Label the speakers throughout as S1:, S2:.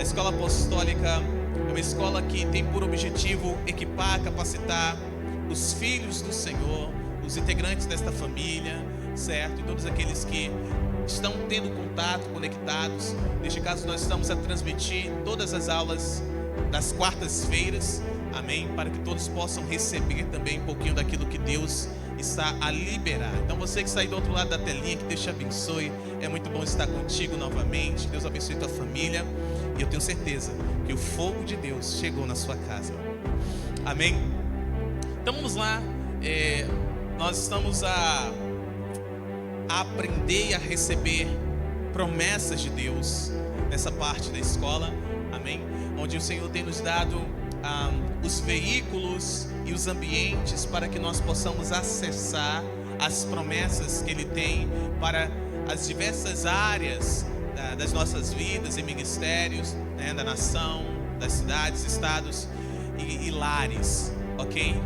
S1: escola apostólica é uma escola que tem por objetivo equipar, capacitar os filhos do Senhor, os integrantes desta família, certo? E todos aqueles que estão tendo contato, conectados. Neste caso, nós estamos a transmitir todas as aulas das quartas-feiras, amém? Para que todos possam receber também um pouquinho daquilo que Deus está a liberar. Então você que está aí do outro lado da telinha, que Deus te abençoe. É muito bom estar contigo novamente. Que Deus abençoe tua família. E eu tenho certeza que o fogo de Deus chegou na sua casa. Amém? Então vamos lá. Nós estamos a aprender e a receber promessas de Deus nessa parte da escola. Amém? Onde o Senhor tem nos dado os veículos e os ambientes para que nós possamos acessar as promessas que Ele tem para as diversas áreas das nossas vidas e ministérios, né, da nação, das cidades, estados e lares, ok?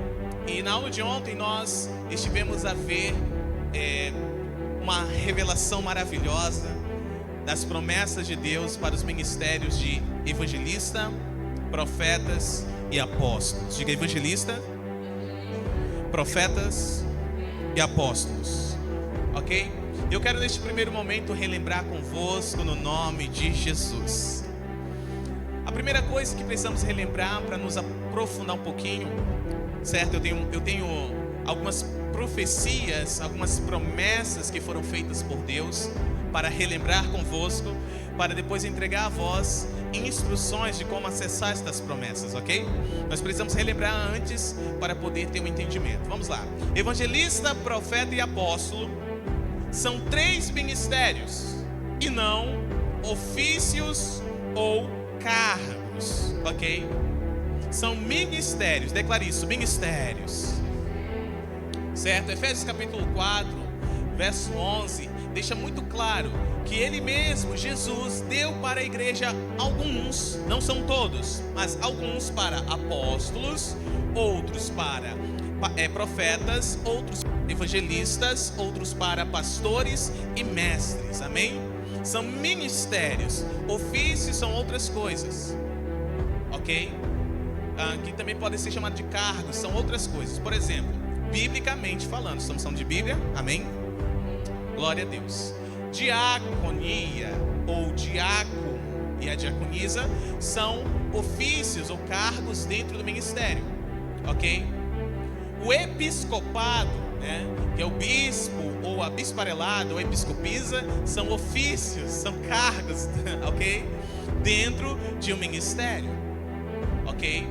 S1: E na aula de ontem nós estivemos a ver uma revelação maravilhosa das promessas de Deus para os ministérios de evangelista, profetas e apóstolos. Diga: evangelista, profetas e apóstolos. Ok? Eu quero neste primeiro momento relembrar convosco no nome de Jesus. A primeira coisa que precisamos relembrar para nos aprofundar um pouquinho, certo? Eu tenho algumas profecias, algumas promessas que foram feitas por Deus para relembrar convosco, para depois entregar a vós instruções de como acessar estas promessas, ok? Nós precisamos relembrar antes para poder ter um entendimento. Vamos lá. Evangelista, profeta e apóstolo são 3 ministérios e não ofícios ou cargos, ok? São ministérios, declare isso, ministérios, certo? Efésios capítulo 4, verso 11, deixa muito claro que Ele mesmo, Jesus, deu para a igreja alguns, não são todos, mas alguns para apóstolos, outros para profetas, outros evangelistas, outros para pastores e mestres, amém? São ministérios. Ofícios são outras coisas, ok? Que também podem ser chamados de cargos, são outras coisas. Por exemplo, biblicamente falando, estamos falando de Bíblia, amém? Glória a Deus. Diaconia ou diácono e a diaconisa são ofícios ou cargos dentro do ministério, ok? O episcopado, né, que é o bispo ou a bisparelado ou episcopisa, são ofícios, são cargos, ok? Dentro de um ministério, ok?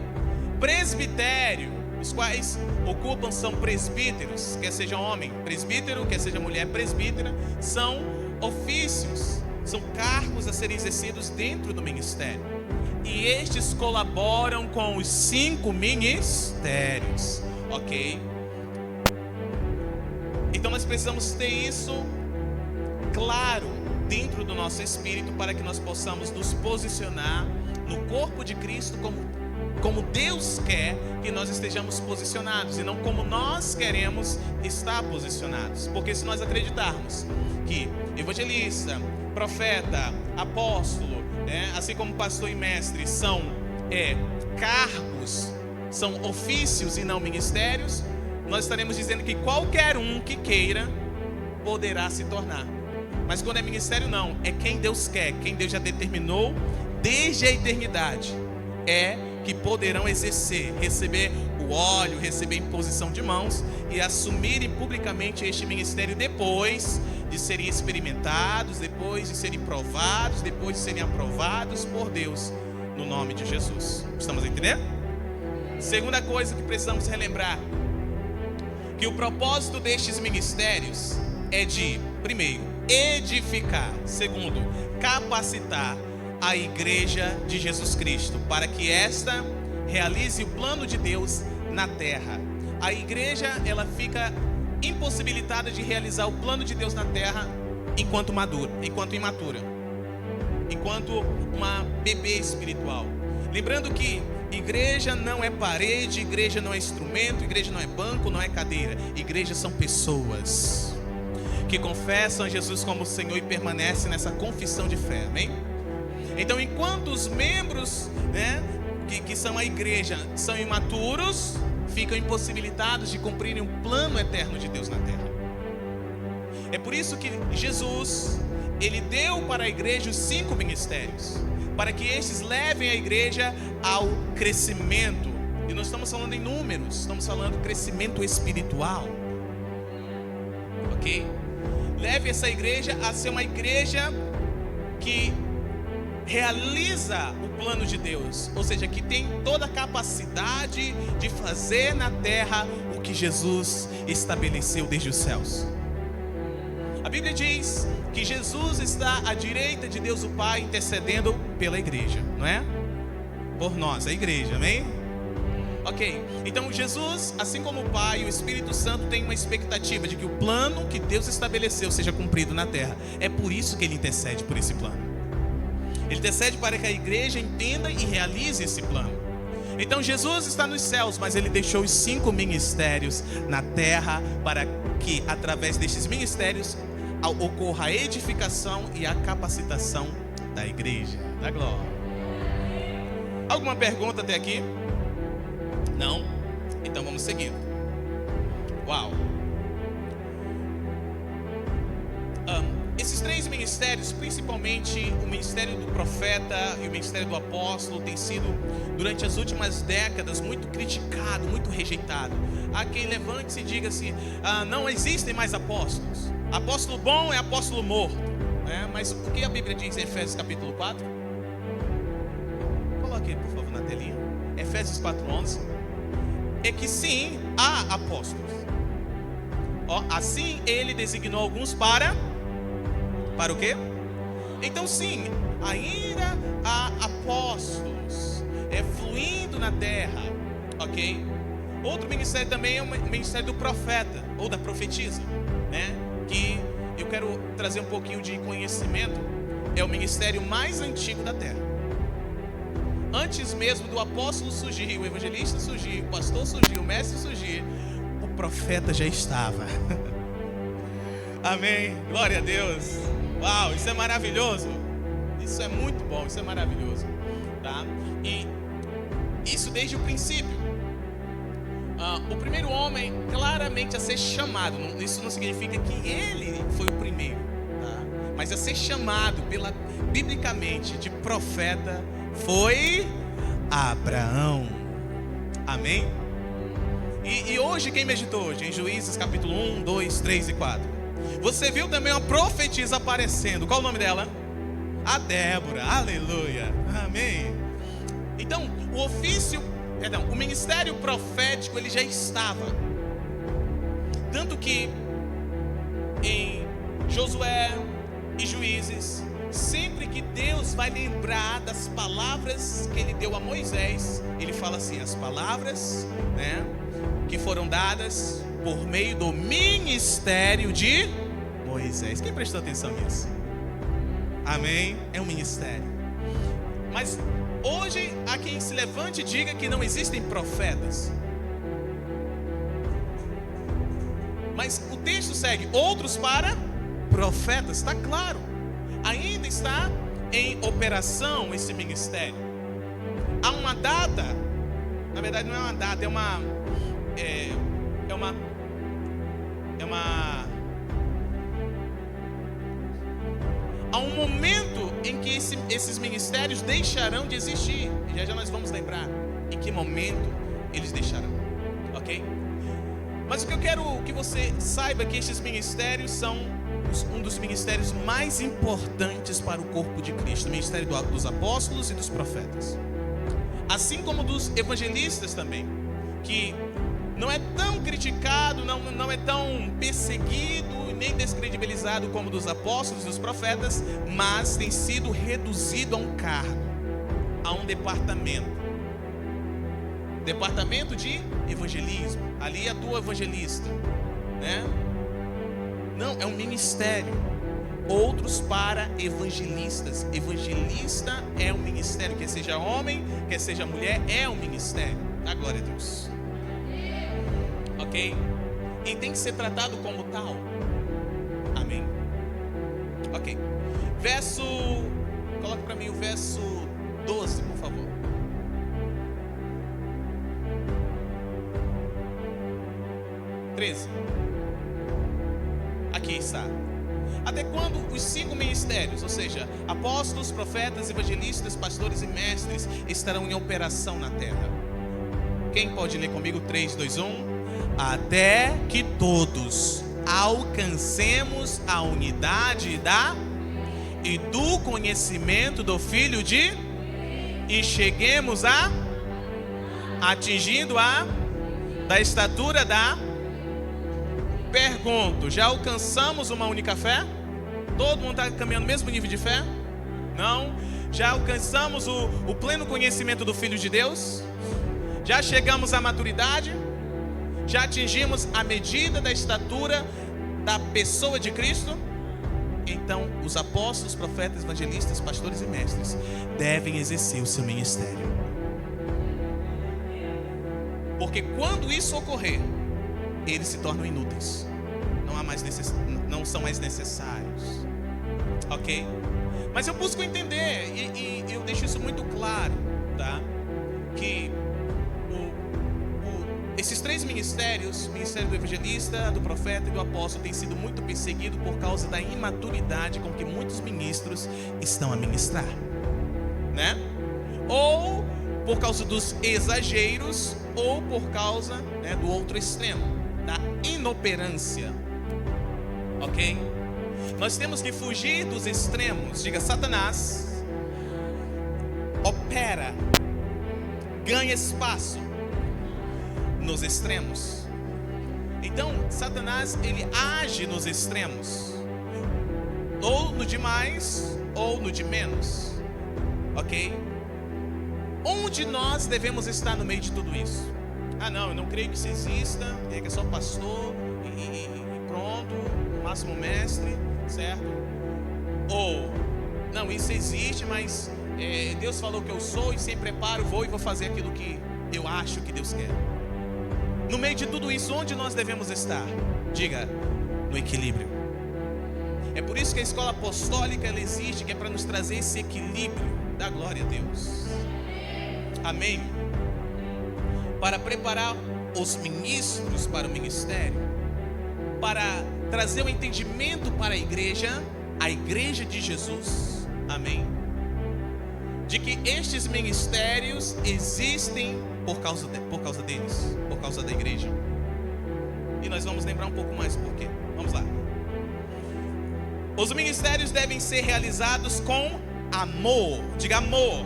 S1: Presbitério, os quais ocupam, são presbíteros, quer seja homem presbítero, quer seja mulher presbítera, são ofícios, são cargos a serem exercidos dentro do ministério. E estes colaboram com os 5 ministérios, ok? Então nós precisamos ter isso claro dentro do nosso espírito para que nós possamos nos posicionar no corpo de Cristo como Deus quer que nós estejamos posicionados e não como nós queremos estar posicionados. Porque se nós acreditarmos que evangelista, profeta, apóstolo, assim como pastor e mestre são cargos, são ofícios e não ministérios, nós estaremos dizendo que qualquer um que queira poderá se tornar. Mas quando é ministério, não, é quem Deus quer, quem Deus já determinou desde a eternidade, que poderão exercer, receber o óleo, receber imposição de mãos e assumirem publicamente este ministério depois de serem experimentados, depois de serem provados, depois de serem aprovados por Deus, no nome de Jesus. Estamos entendendo? Segunda coisa que precisamos relembrar, que o propósito destes ministérios é de, primeiro, edificar, segundo, capacitar a igreja de Jesus Cristo, para que esta realize o plano de Deus na terra. A igreja, ela fica impossibilitada de realizar o plano de Deus na terra enquanto imatura, enquanto uma bebê espiritual. Lembrando que igreja não é parede, igreja não é instrumento, igreja não é banco, não é cadeira. Igreja são pessoas que confessam a Jesus como Senhor e permanecem nessa confissão de fé, amém? Então, enquanto os membros, né, que são a igreja, são imaturos, ficam impossibilitados de cumprirem o plano eterno de Deus na terra. É por isso que Jesus, ele deu para a igreja os 5 ministérios, para que estes levem a igreja ao crescimento. E não estamos falando em números, estamos falando crescimento espiritual. Ok? Leve essa igreja a ser uma igreja que realiza o plano de Deus, ou seja, que tem toda a capacidade de fazer na terra o que Jesus estabeleceu desde os céus. A Bíblia diz que Jesus está à direita de Deus o Pai, intercedendo pela igreja, não é? Por nós, a igreja, amém? Ok, então Jesus, assim como o Pai e o Espírito Santo, tem uma expectativa de que o plano que Deus estabeleceu seja cumprido na terra. É por isso que ele intercede por esse plano. Ele intercede para que a igreja entenda e realize esse plano. Então Jesus está nos céus, mas ele deixou os 5 ministérios na terra para que através destes ministérios ocorra a edificação e a capacitação da igreja, da glória. Alguma pergunta até aqui? Não? Então vamos seguir. Uau! Esses 3 ministérios, principalmente o ministério do profeta e o ministério do apóstolo, tem sido, durante as últimas décadas, muito criticado, muito rejeitado. Há quem levante-se e diga assim: não existem mais apóstolos. Apóstolo bom é apóstolo morto, né? Mas o que a Bíblia diz em Efésios capítulo 4? Coloque, por favor, na telinha. Efésios 4:11. É que sim, há apóstolos. Assim ele designou alguns para o quê? Então sim, ainda há apóstolos fluindo na terra, ok? Outro ministério também é o ministério do profeta ou da profetisa, né? Que eu quero trazer um pouquinho de conhecimento. É o ministério mais antigo da terra. Antes mesmo do apóstolo surgir, o evangelista surgir, o pastor surgir, o mestre surgir, o profeta já estava. Amém, glória a Deus. Uau, isso é maravilhoso. Isso é muito bom, isso é maravilhoso, tá? E isso desde o princípio. O primeiro homem claramente a ser chamado, isso não significa que ele foi o primeiro, tá? Mas a ser chamado biblicamente de profeta foi Abraão. Amém? E hoje, quem meditou hoje? Em Juízes capítulo 1, 2, 3 e 4. Você viu também uma profetisa aparecendo. Qual o nome dela? A Débora. Aleluia. Amém. Então, o ministério profético, ele já estava. Tanto que em Josué e Juízes, sempre que Deus vai lembrar das palavras que ele deu a Moisés, ele fala assim: as palavras, né, que foram dadas por meio do ministério de Moisés. Quem prestou atenção nisso? Amém? É um ministério. Mas hoje há quem se levante e diga que não existem profetas. Mas o texto segue: outros para profetas. Está claro, ainda está em operação esse ministério. Há uma data, na verdade não é uma data, há um momento em que esses ministérios deixarão de existir. E já nós vamos lembrar em que momento eles deixarão, ok? Mas o que eu quero que você saiba é que esses ministérios são um dos ministérios mais importantes para o corpo de Cristo, o ministério dos apóstolos e dos profetas, assim como dos evangelistas também, que não é tão criticado, não é tão perseguido nem descredibilizado como dos apóstolos e dos profetas, mas tem sido reduzido a um cargo, a um departamento de evangelismo. Ali atua o evangelista, né? Não, é um ministério. Outros para evangelistas. Evangelista é um ministério, quer seja homem, quer seja mulher, é um ministério. A glória a Deus. Ok? E tem que ser tratado como tal. Amém? Ok. Verso Coloque para mim o verso 12, por favor. Aqui está. Até quando os 5 ministérios, ou seja, apóstolos, profetas, evangelistas, pastores e mestres, estarão em operação na terra? Quem pode ler comigo? 3, 2, 1. Até que todos alcancemos a unidade e do conhecimento do Filho e cheguemos atingindo da estatura Pergunto, já alcançamos uma única fé? Todo mundo está caminhando no mesmo nível de fé? Não? Já alcançamos o pleno conhecimento do Filho de Deus? Já chegamos à maturidade? Já atingimos a medida da estatura da pessoa de Cristo? Então, os apóstolos, profetas, evangelistas, pastores e mestres devem exercer o seu ministério. Porque quando isso ocorrer, eles se tornam inúteis. Não são mais necessários. Ok? Mas eu busco entender, e eu deixo isso muito claro, tá? Que esses 3 ministérios, o ministério do evangelista, do profeta e do apóstolo, tem sido muito perseguido por causa da imaturidade com que muitos ministros estão a ministrar, né? Ou por causa dos exageros, ou por causa, né, do outro extremo, da inoperância. Ok? Nós temos que fugir dos extremos. Diga, Satanás opera, ganha espaço nos extremos. Então, Satanás, ele age nos extremos, ou no de mais, ou no de menos. Ok? Onde nós devemos estar no meio de tudo isso? Não, eu não creio que isso exista, que é só pastor e pronto, o máximo mestre, certo? Ou, não, isso existe, mas Deus falou que eu sou e sem preparo vou fazer aquilo que eu acho que Deus quer. No meio de tudo isso, onde nós devemos estar? Diga, no equilíbrio. É por isso que a escola apostólica, ela existe, que é para nos trazer esse equilíbrio. Dá glória a Deus. Amém? Para preparar os ministros para o ministério, para trazer o entendimento para a igreja de Jesus, amém? De que estes ministérios existem por causa deles, por causa da igreja. E nós vamos lembrar um pouco mais por quê. Vamos lá. Os ministérios devem ser realizados com amor. Diga amor.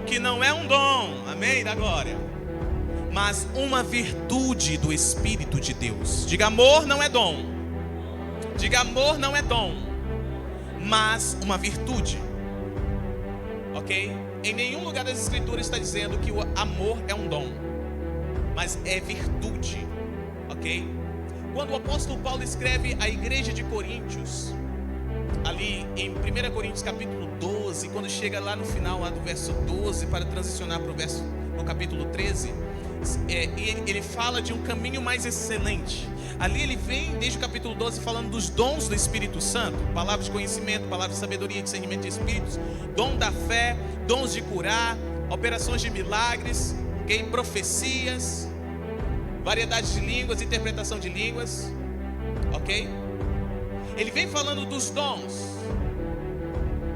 S1: Que não é um dom, amém, da glória, mas uma virtude do Espírito de Deus. Diga, amor não é dom. Diga, amor não é dom, mas uma virtude. Ok? Em nenhum lugar das Escrituras está dizendo que o amor é um dom, mas é virtude. Ok? Quando o apóstolo Paulo escreve à igreja de Coríntios, ali em 1 Coríntios capítulo 12, quando chega lá no final lá do verso 12 para transicionar para o capítulo 13, ele fala de um caminho mais excelente. Ali ele vem desde o capítulo 12 falando dos dons do Espírito Santo, palavras de conhecimento, palavras de sabedoria, discernimento de espíritos, dom da fé, dons de curar, operações de milagres, profecias, variedade de línguas, interpretação de línguas. Ok? Ele vem falando dos dons.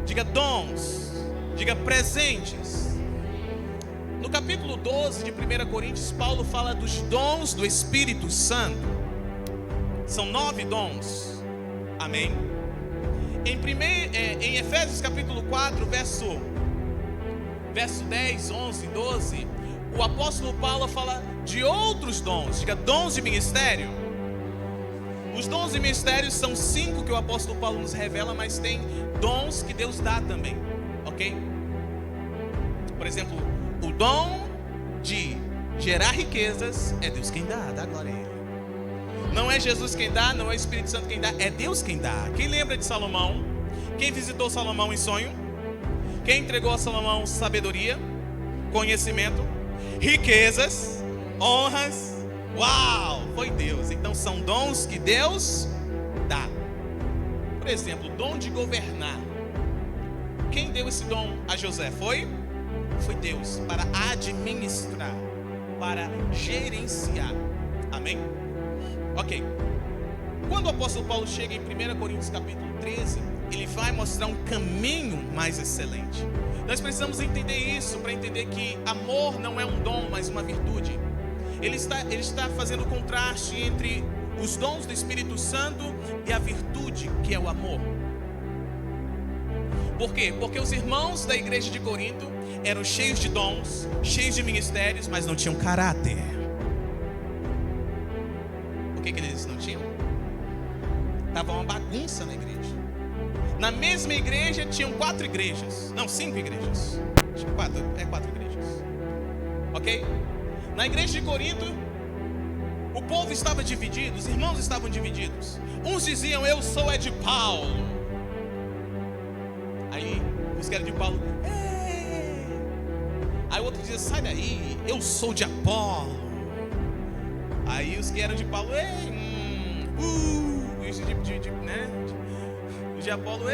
S1: Diga dons. Diga presentes. No capítulo 12 de 1 Coríntios, Paulo fala dos dons do Espírito Santo. São 9 dons. Amém? Em Efésios capítulo 4, verso 10, 11, 12, o apóstolo Paulo fala de outros dons. Diga dons de ministério. Os dons e ministérios são 5 que o apóstolo Paulo nos revela, mas tem dons que Deus dá também, ok? Por exemplo, o dom de gerar riquezas é Deus quem dá glória a Ele. Não é Jesus quem dá, não é o Espírito Santo quem dá, é Deus quem dá. Quem lembra de Salomão? Quem visitou Salomão em sonho? Quem entregou a Salomão sabedoria, conhecimento, riquezas, honras? Uau, foi Deus. Então são dons que Deus dá. Por exemplo, dom de governar. quem deu esse dom a José? Foi Deus, para administrar, para gerenciar. Amém? Ok. Quando o apóstolo Paulo chega em 1 Coríntios capítulo 13, ele vai mostrar um caminho mais excelente. Nós precisamos entender isso para entender que amor não é um dom, mas uma virtude. Ele está fazendo o contraste entre os dons do Espírito Santo e a virtude, que é o amor. Por quê? Porque os irmãos da igreja de Corinto eram cheios de dons, cheios de ministérios, mas não tinham caráter. O que eles não tinham? Estava uma bagunça na igreja. Na mesma igreja tinham 4 igrejas. Não, 5 igrejas. Acho que 4 igrejas. Ok? Na igreja de Corinto, o povo estava dividido, os irmãos estavam divididos. Uns diziam, eu sou de Paulo. Aí, os que eram de Paulo, Aí o outro dizia, sai daí, eu sou de Apolo. Aí os que eram de Paulo, os de Apolo,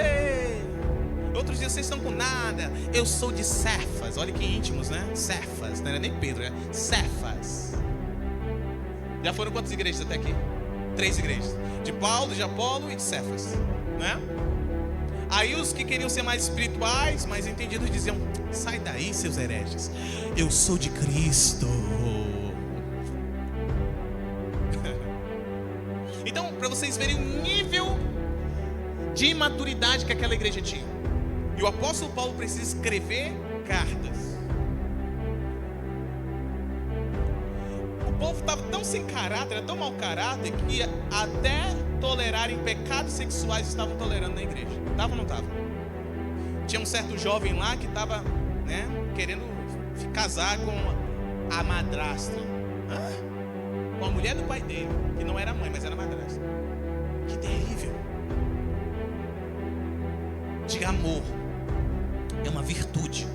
S1: Outros dias vocês estão com nada, eu sou de Cefas. Olha que íntimos, né? Cefas, não era nem Pedro, era Cefas. Já foram quantas igrejas até aqui? 3 igrejas, de Paulo, de Apolo e de Cefas, né? Aí os que queriam ser mais espirituais, mais entendidos, diziam, sai daí, seus hereges, eu sou de Cristo. Então, para vocês verem o nível de imaturidade que aquela igreja tinha, e o apóstolo Paulo precisa escrever cartas. O povo estava tão sem caráter, era tão mau caráter, que até tolerarem pecados sexuais estavam tolerando na igreja. Estava ou não estava? Tinha um certo jovem lá que estava, querendo casar com a madrasta, com a mulher do pai dele, que não era mãe, mas era madrasta. Que terrível. Diga amor. É uma virtude.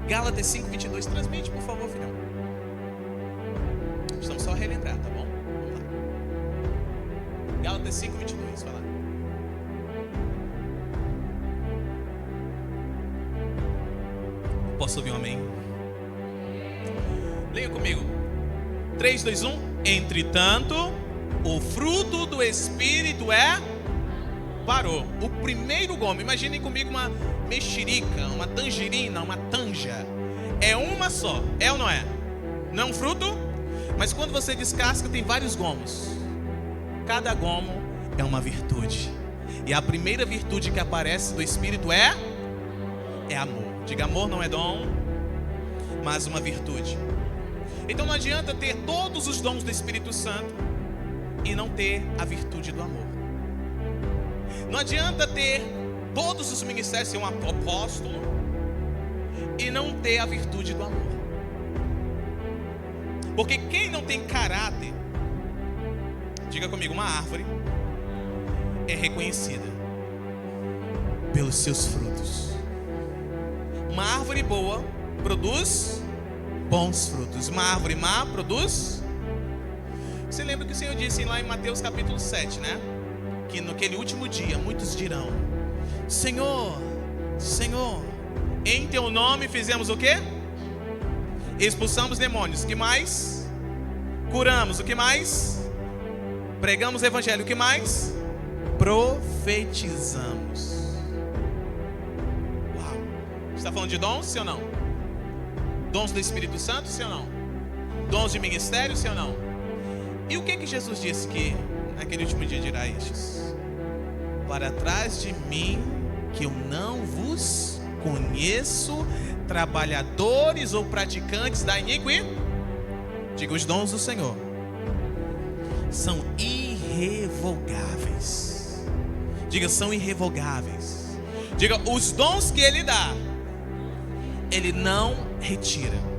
S1: Gálatas 5:22, transmite, por favor, filhão. Precisamos só relembrar, tá bom? Vamos lá. Gálatas 5:22, vai lá. Posso ouvir um amém? Leia comigo. 3, 2, 1. Entretanto, o fruto do Espírito é... Parou. O primeiro gome, imaginem comigo uma mexerica, uma tangerina, uma tanja. É uma só, é ou não é? Não é um fruto? Mas quando você descasca tem vários gomos. Cada gomo é uma virtude. E a primeira virtude que aparece do Espírito é amor. Diga, amor não é dom, mas uma virtude. Então não adianta ter todos os dons do Espírito Santo e não ter a virtude do amor. Não adianta ter todos os ministérios, ser um apóstolo e não ter a virtude do amor. Porque quem não tem caráter, diga comigo, uma árvore é reconhecida pelos seus frutos. Uma árvore boa produz bons frutos. Uma árvore má produz... Você lembra que o Senhor disse lá em Mateus capítulo 7, né? Que naquele último dia muitos dirão, Senhor, Senhor, em teu nome fizemos o quê? Expulsamos demônios. O que mais? Curamos. O que mais? Pregamos o evangelho. O que mais? Profetizamos. Uau. Você está falando de dons, sim ou não? Dons do Espírito Santo, sim ou não? Dons de ministério, sim ou não? E o que Jesus disse que naquele último dia dirá a estes? Para trás de mim, que eu não vos conheço, trabalhadores ou praticantes da iniquidade. Diga, os dons do Senhor são irrevogáveis. Diga, são irrevogáveis. Diga, os dons que Ele dá, Ele não retira.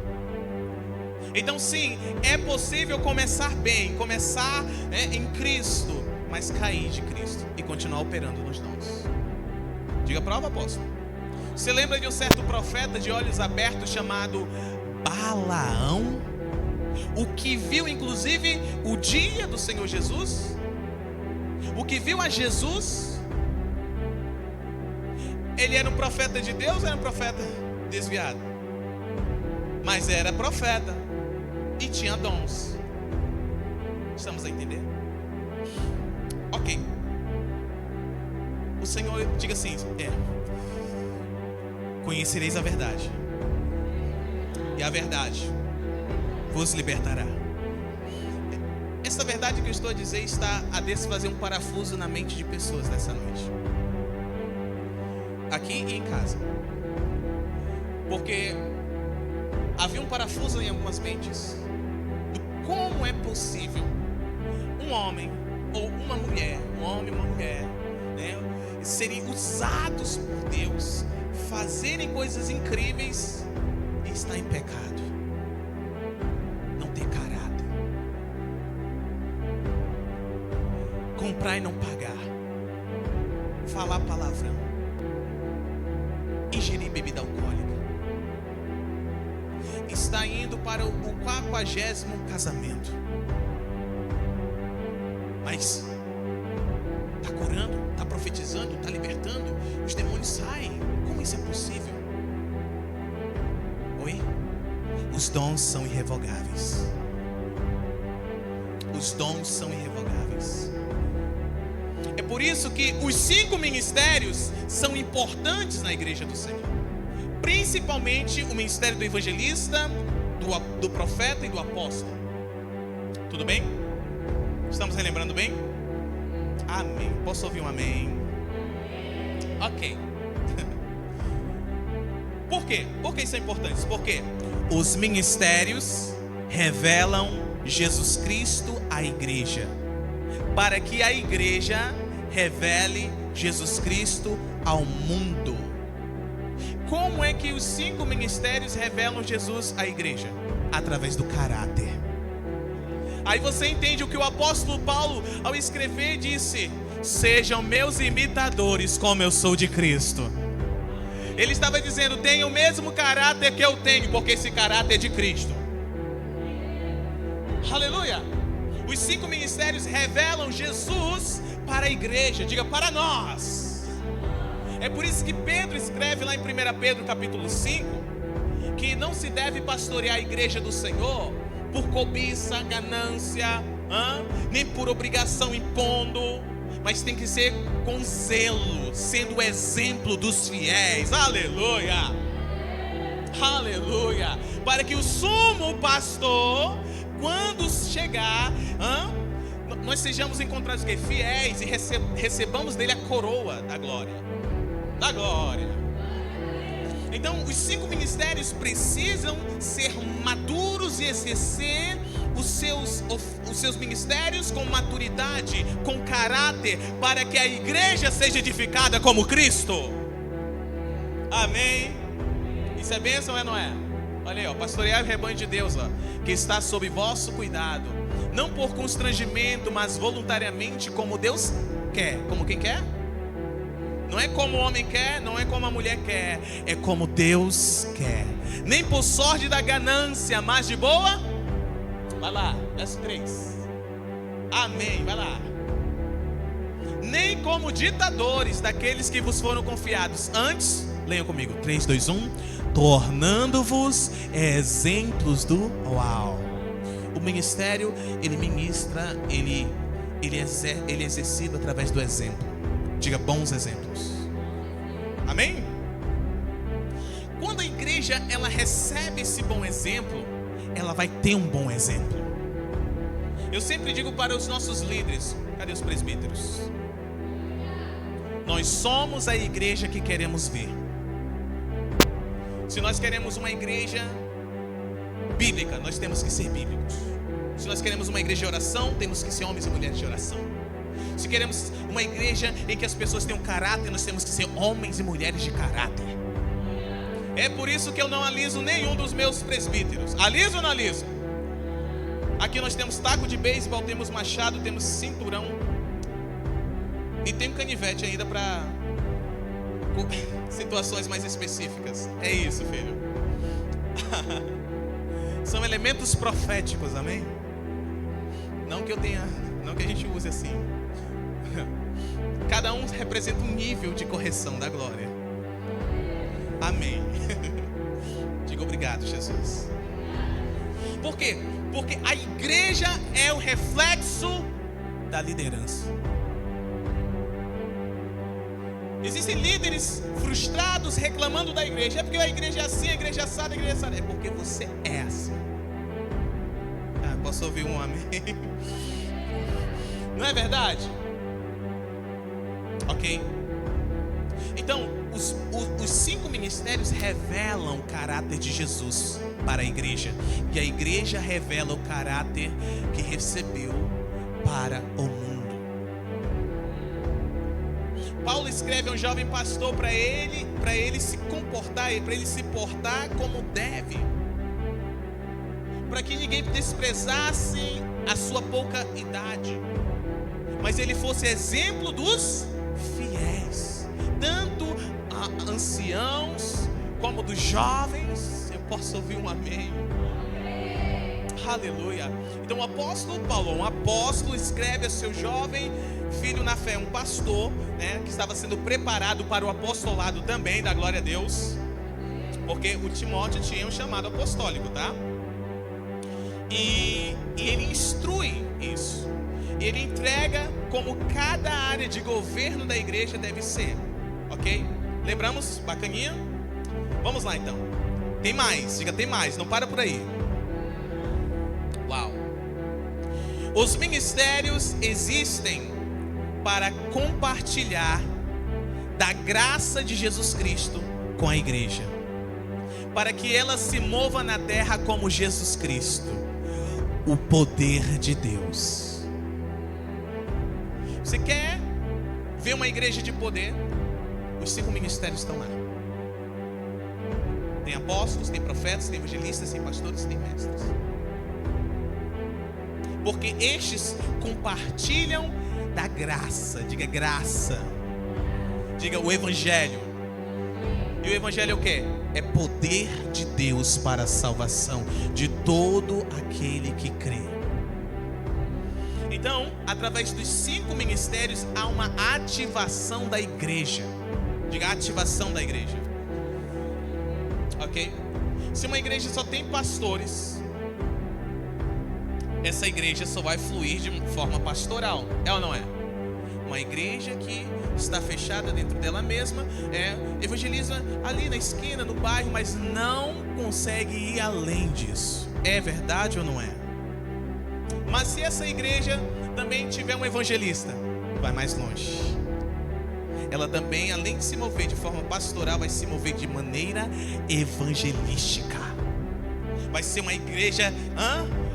S1: Então sim, é possível começar bem, começar em Cristo, mas cair de Cristo e continuar operando nos dons. Diga, prova, apóstolo. Você lembra de um certo profeta de olhos abertos chamado Balaão? O que viu inclusive o dia do Senhor Jesus? O que viu a Jesus? Ele era um profeta de Deus ou era um profeta desviado? Mas era profeta e tinha dons. Estamos a entender? Ok. O Senhor diga assim: conhecereis a verdade, e a verdade vos libertará. Essa verdade que eu estou a dizer está a desfazer um parafuso na mente de pessoas nessa noite, aqui e em casa, porque havia um parafuso em algumas mentes do como é possível um homem ou uma mulher, um homem e uma mulher, né, serem usados por Deus, fazerem coisas incríveis e estar em pecado, não ter caráter, comprar e não pagar, falar palavrão, ingerir bebida alcoólica, está indo para o 40º casamento, mas está curando, está profetizando, está libertando, os demônios saem. Como isso é possível? Oi? Os dons são irrevogáveis. Os dons são irrevogáveis. É por isso que os 5 ministérios são importantes na igreja do Senhor, principalmente o ministério do evangelista, do profeta e do apóstolo. Tudo bem? Estamos relembrando bem? Amém. Posso ouvir um amém? Ok. Por quê? Por que isso é importante? Porque os ministérios revelam Jesus Cristo à igreja, para que a igreja revele Jesus Cristo ao mundo. Como é que os 5 ministérios revelam Jesus à igreja? Através do caráter. Aí você entende o que o apóstolo Paulo, ao escrever, disse: sejam meus imitadores como eu sou de Cristo. Ele estava dizendo: tenha o mesmo caráter que eu tenho, porque esse caráter é de Cristo. Aleluia. Os 5 ministérios revelam Jesus para a igreja. Diga: para nós. É por isso que Pedro escreve lá em 1 Pedro capítulo 5 que não se deve pastorear a igreja do Senhor por cobiça, ganância, nem por obrigação impondo, mas tem que ser com zelo, sendo o exemplo dos fiéis. Aleluia, aleluia. Para que o sumo pastor, quando chegar, nós sejamos encontrados fiéis e recebamos dele a coroa da glória. Da glória. Então, os 5 ministérios precisam ser maduros e exercer os seus ministérios com maturidade, com caráter, para que a igreja seja edificada como Cristo. Amém? Isso é bênção, não é? Olha aí, pastorear o rebanho de Deus, que está sob vosso cuidado, não por constrangimento, mas voluntariamente, como Deus quer. Como quem quer? Não é como o homem quer, não é como a mulher quer, é como Deus quer. Nem por sorte da ganância, mas de boa. Vai lá, verso 3. Amém, vai lá. Nem como ditadores daqueles que vos foram confiados. Antes, leiam comigo, 3, 2, 1. Tornando-vos exemplos do uau. O ministério, ele ministra, ele é exercido através do exemplo. Diga: bons exemplos. Amém? Quando a igreja ela recebe esse bom exemplo, ela vai ter um bom exemplo. Eu sempre digo para os nossos líderes: cadê os presbíteros? Nós somos a igreja que queremos ver. Se nós queremos uma igreja bíblica, nós temos que ser bíblicos. Se nós queremos uma igreja de oração, temos que ser homens e mulheres de oração. Se queremos uma igreja em que as pessoas tenham caráter, nós temos que ser homens e mulheres de caráter. É por isso que eu não aliso nenhum dos meus presbíteros. Aliso ou não aliso? Aqui nós temos taco de beisebol, temos machado, temos cinturão e tem canivete ainda para situações mais específicas. É isso, filho. São elementos proféticos, amém? Não que a gente use assim. Cada um representa um nível de correção da glória. Amém. Diga obrigado, Jesus. Por quê? Porque a igreja é o reflexo da liderança. Existem líderes frustrados reclamando da igreja. É porque a igreja é assim, a igreja é assada, a igreja é assada. É porque você é assim. Posso ouvir um amém? Não é verdade? Ok. Então, os 5 ministérios revelam o caráter de Jesus para a igreja. E a igreja revela o caráter que recebeu para o mundo. Paulo escreve a um jovem pastor para ele se comportar, para ele se portar como deve, para que ninguém desprezasse a sua pouca idade, mas ele fosse exemplo dos fiéis, tanto a anciãos como dos jovens. Eu posso ouvir um amém? Aleluia. Então o apóstolo Paulo, um apóstolo, escreve a seu jovem filho na fé, um pastor, né, que estava sendo preparado para o apostolado também, da glória a Deus, porque o Timóteo tinha um chamado apostólico, tá? E ele instrui isso, ele entrega como cada área de governo da igreja deve ser, ok? Lembramos? Bacaninha? Vamos lá então. Tem mais, diga tem mais, não para por aí. Uau! Os ministérios existem para compartilhar da graça de Jesus Cristo com a igreja, para que ela se mova na terra como Jesus Cristo, o poder de Deus. Você quer ver uma igreja de poder? Os 5 ministérios estão lá. Tem apóstolos, tem profetas, tem evangelistas, tem pastores, tem mestres. Porque estes compartilham da graça. Diga graça. Diga o evangelho. E o evangelho é o quê? É poder de Deus para a salvação de todo aquele que crê. Então, através dos 5 ministérios há uma ativação da igreja. Diga ativação da igreja. Ok? Se uma igreja só tem pastores, essa igreja só vai fluir de forma pastoral. É ou não é? Uma igreja que está fechada dentro dela mesma, evangeliza ali na esquina, no bairro, mas não consegue ir além disso. É verdade ou não é? Mas se essa igreja também tiver um evangelista, vai mais longe. Ela também, além de se mover de forma pastoral, vai se mover de maneira evangelística. Vai ser uma igreja,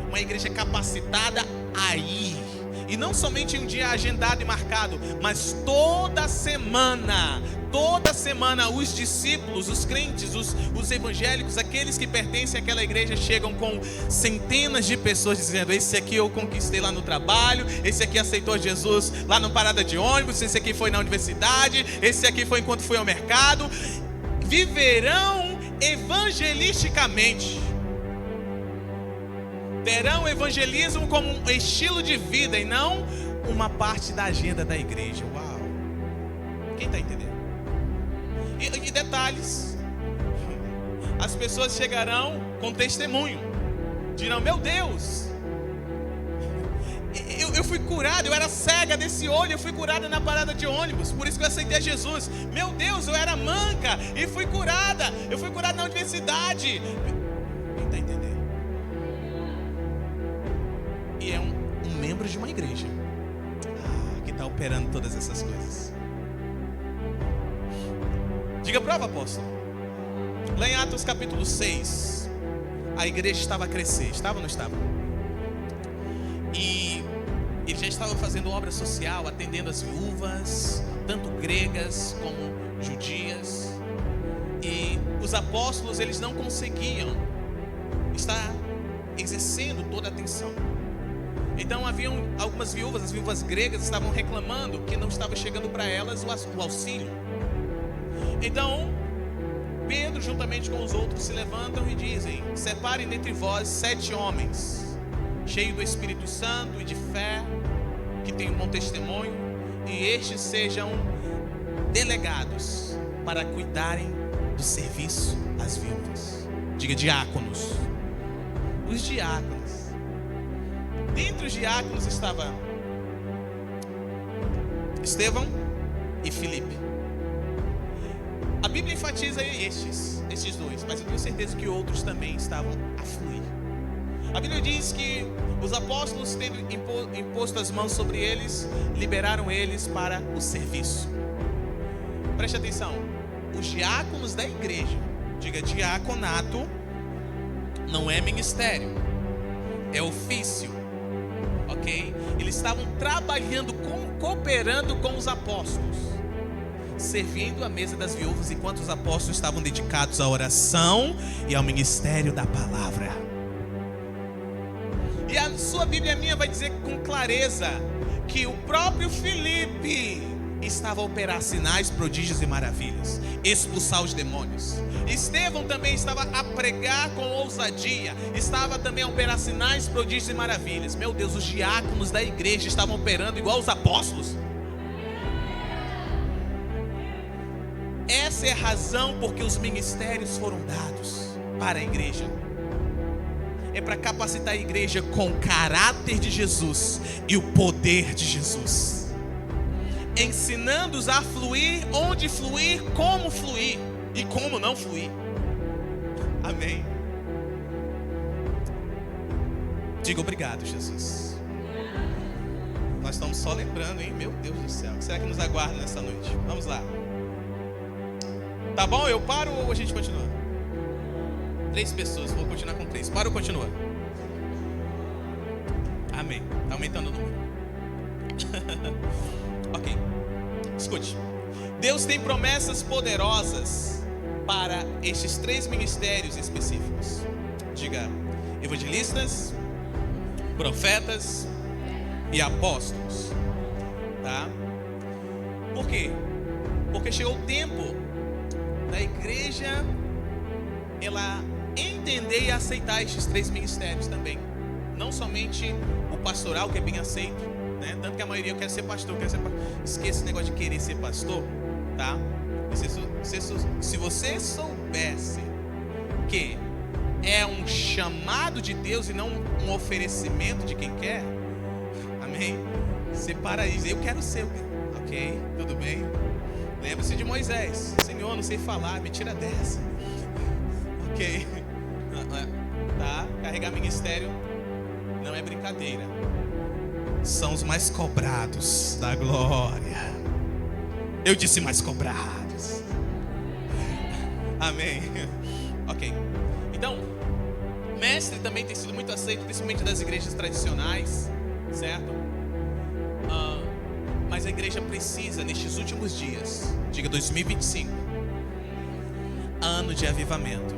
S1: uma igreja capacitada a ir. E não somente em um dia agendado e marcado, mas toda semana os discípulos, os crentes, os evangélicos, aqueles que pertencem àquela igreja, chegam com centenas de pessoas dizendo: esse aqui eu conquistei lá no trabalho, esse aqui aceitou Jesus lá na parada de ônibus, esse aqui foi na universidade, esse aqui foi enquanto foi ao mercado. Viverão evangelisticamente. Terão o evangelismo como um estilo de vida e não uma parte da agenda da igreja. Uau! Quem está entendendo? E detalhes: as pessoas chegarão com testemunho, dirão: meu Deus, eu fui curado, eu era cega desse olho, eu fui curada na parada de ônibus, por isso que eu aceitei Jesus. Meu Deus, eu era manca e fui curada, eu fui curada na universidade. Quem está entendendo? E é um membro de uma igreja que está operando todas essas coisas. Diga prova, apóstolo. Lá em Atos capítulo 6, a igreja estava a crescer. Estava ou não estava? E ele já estava fazendo obra social, atendendo as viúvas, tanto gregas como judias. E os apóstolos, eles não conseguiam estar exercendo toda a atenção. Então haviam algumas viúvas, as viúvas gregas estavam reclamando que não estava chegando para elas o auxílio. Então Pedro, juntamente com os outros, se levantam e dizem: separem dentre vós 7 homens, cheios do Espírito Santo e de fé, que tenham um bom testemunho, e estes sejam delegados para cuidarem do serviço às viúvas. Diga diáconos. Os diáconos. Dentre os diáconos estava Estevão e Filipe. A Bíblia enfatiza estes dois, mas eu tenho certeza que outros também estavam a fluir. A Bíblia diz que os apóstolos, tendo imposto as mãos sobre eles, liberaram eles para o serviço. Preste atenção, os diáconos da igreja, diga diaconato, não é ministério, é ofício, ok? Eles estavam trabalhando, cooperando com os apóstolos, servindo a mesa das viúvas, enquanto os apóstolos estavam dedicados à oração e ao ministério da palavra. E a sua Bíblia minha vai dizer com clareza que o próprio Filipe estava a operar sinais, prodígios e maravilhas, expulsar os demônios. Estevão também estava a pregar com ousadia, estava também a operar sinais, prodígios e maravilhas. Meu Deus, os diáconos da igreja estavam operando igual os apóstolos. Essa é a razão porque os ministérios foram dados para a igreja. É para capacitar a igreja com o caráter de Jesus e o poder de Jesus, ensinando-os a fluir, onde fluir, como fluir e como não fluir. Amém. Diga obrigado, Jesus. Nós estamos só lembrando, hein? Meu Deus do céu, o que será que nos aguarda nessa noite? Vamos lá. Tá bom? Eu paro ou a gente continua? 3 pessoas, vou continuar com 3. Para ou continua? Amém. Está aumentando o número. Ok. Escute. Deus tem promessas poderosas para estes 3 ministérios específicos. Diga: evangelistas, profetas e apóstolos. Tá? Por quê? Porque chegou o tempo da igreja ela entender e aceitar estes 3 ministérios também. Não somente o pastoral, que é bem aceito, né? Tanto que a maioria quer ser pastor, Esqueça esse negócio de querer ser pastor, tá? Se você soubesse que é um chamado de Deus e não um oferecimento de quem quer, amém? Você para aí, eu quero ser, ok? Tudo bem? Lembre-se de Moisés: Senhor, não sei falar, me tira dessa. Ok? Tá? Carregar ministério não é brincadeira. São os mais cobrados da glória. Eu disse mais cobrados. Amém. Ok. Então, mestre também tem sido muito aceito, principalmente das igrejas tradicionais, certo? Mas a igreja precisa, nestes últimos dias, diga 2025, ano de avivamento.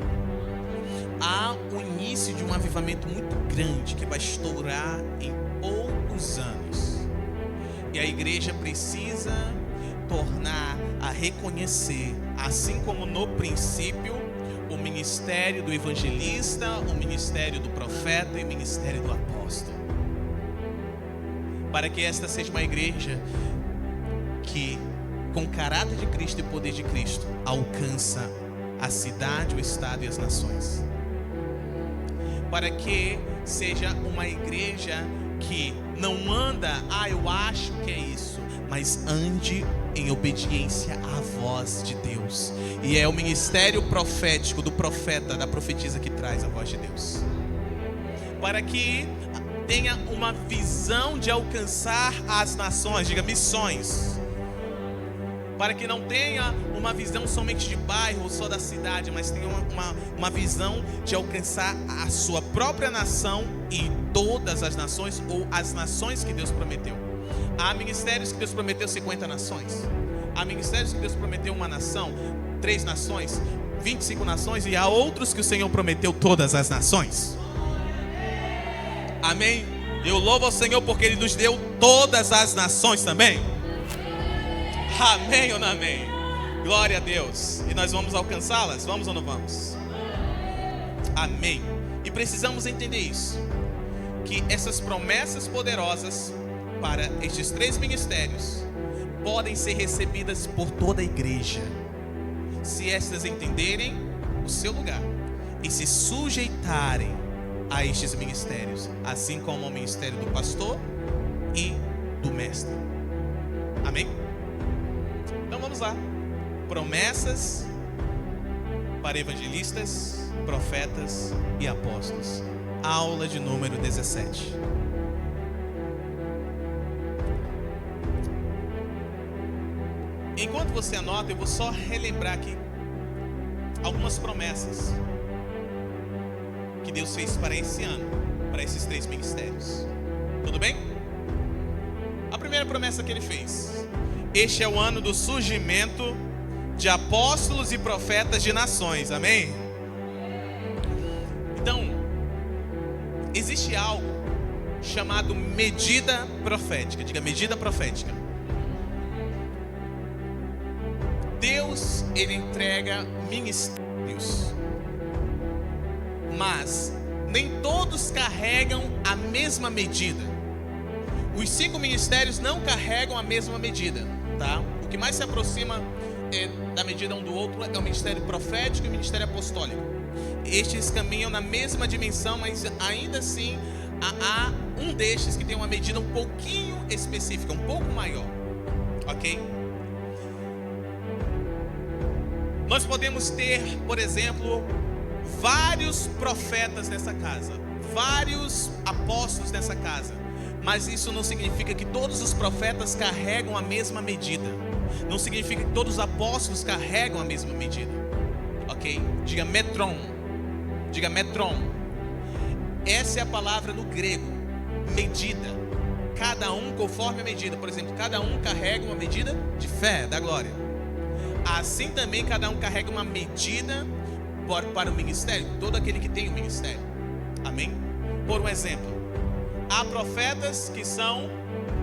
S1: Há o início de um avivamento muito grande que vai estourar em poucos anos. E a igreja precisa tornar a reconhecer, assim como no princípio, o ministério do evangelista, o ministério do profeta e o ministério do apóstolo. Para que esta seja uma igreja que, com o caráter de Cristo e poder de Cristo, alcança a cidade, o estado e as nações. Para que seja uma igreja que não anda, eu acho que é isso, mas ande em obediência à voz de Deus. E é o ministério profético do profeta, da profetisa, que traz a voz de Deus. Para que tenha uma visão de alcançar as nações, diga missões. Para que não tenha uma visão somente de bairro ou só da cidade, mas tenha uma visão de alcançar a sua própria nação e todas as nações, ou as nações que Deus prometeu. Há ministérios que Deus prometeu 50 nações. Há ministérios que Deus prometeu uma nação, 3 nações, 25 nações, e há outros que o Senhor prometeu todas as nações. Amém? Eu louvo ao Senhor porque Ele nos deu todas as nações também. Amém ou não amém? Glória a Deus. E nós vamos alcançá-las? Vamos ou não vamos? Amém. E precisamos entender isso, que essas promessas poderosas para estes 3 ministérios podem ser recebidas por toda a igreja, se estas entenderem o seu lugar e se sujeitarem a estes ministérios, assim como ao ministério do pastor e do mestre. Amém? Então vamos lá. Promessas para evangelistas, profetas e apóstolos. Aula de número 17. Enquanto você anota, eu vou só relembrar aqui algumas promessas que Deus fez para esse ano, para esses 3 ministérios. Tudo bem? A primeira promessa que Ele fez: este é o ano do surgimento de apóstolos e profetas de nações. Amém? Então, existe algo chamado medida profética. Diga, medida profética. Deus, Ele entrega ministérios, mas nem todos carregam a mesma medida. Os 5 ministérios não carregam a mesma medida, tá? O que mais se aproxima da medida um do outro é o ministério profético e o ministério apostólico. Estes caminham na mesma dimensão, mas ainda assim há um destes que tem uma medida um pouquinho específica, um pouco maior, ok? Nós podemos ter, por exemplo, vários profetas nessa casa, vários apóstolos nessa casa, mas isso não significa que todos os profetas carregam a mesma medida. Não significa que todos os apóstolos carregam a mesma medida, ok? Diga metron. Diga metron. Essa é a palavra no grego, medida. Cada um conforme a medida. Por exemplo, cada um carrega uma medida de fé, da glória. Assim também cada um carrega uma medida para o ministério. Todo aquele que tem o ministério. Amém? Por um exemplo, há profetas que são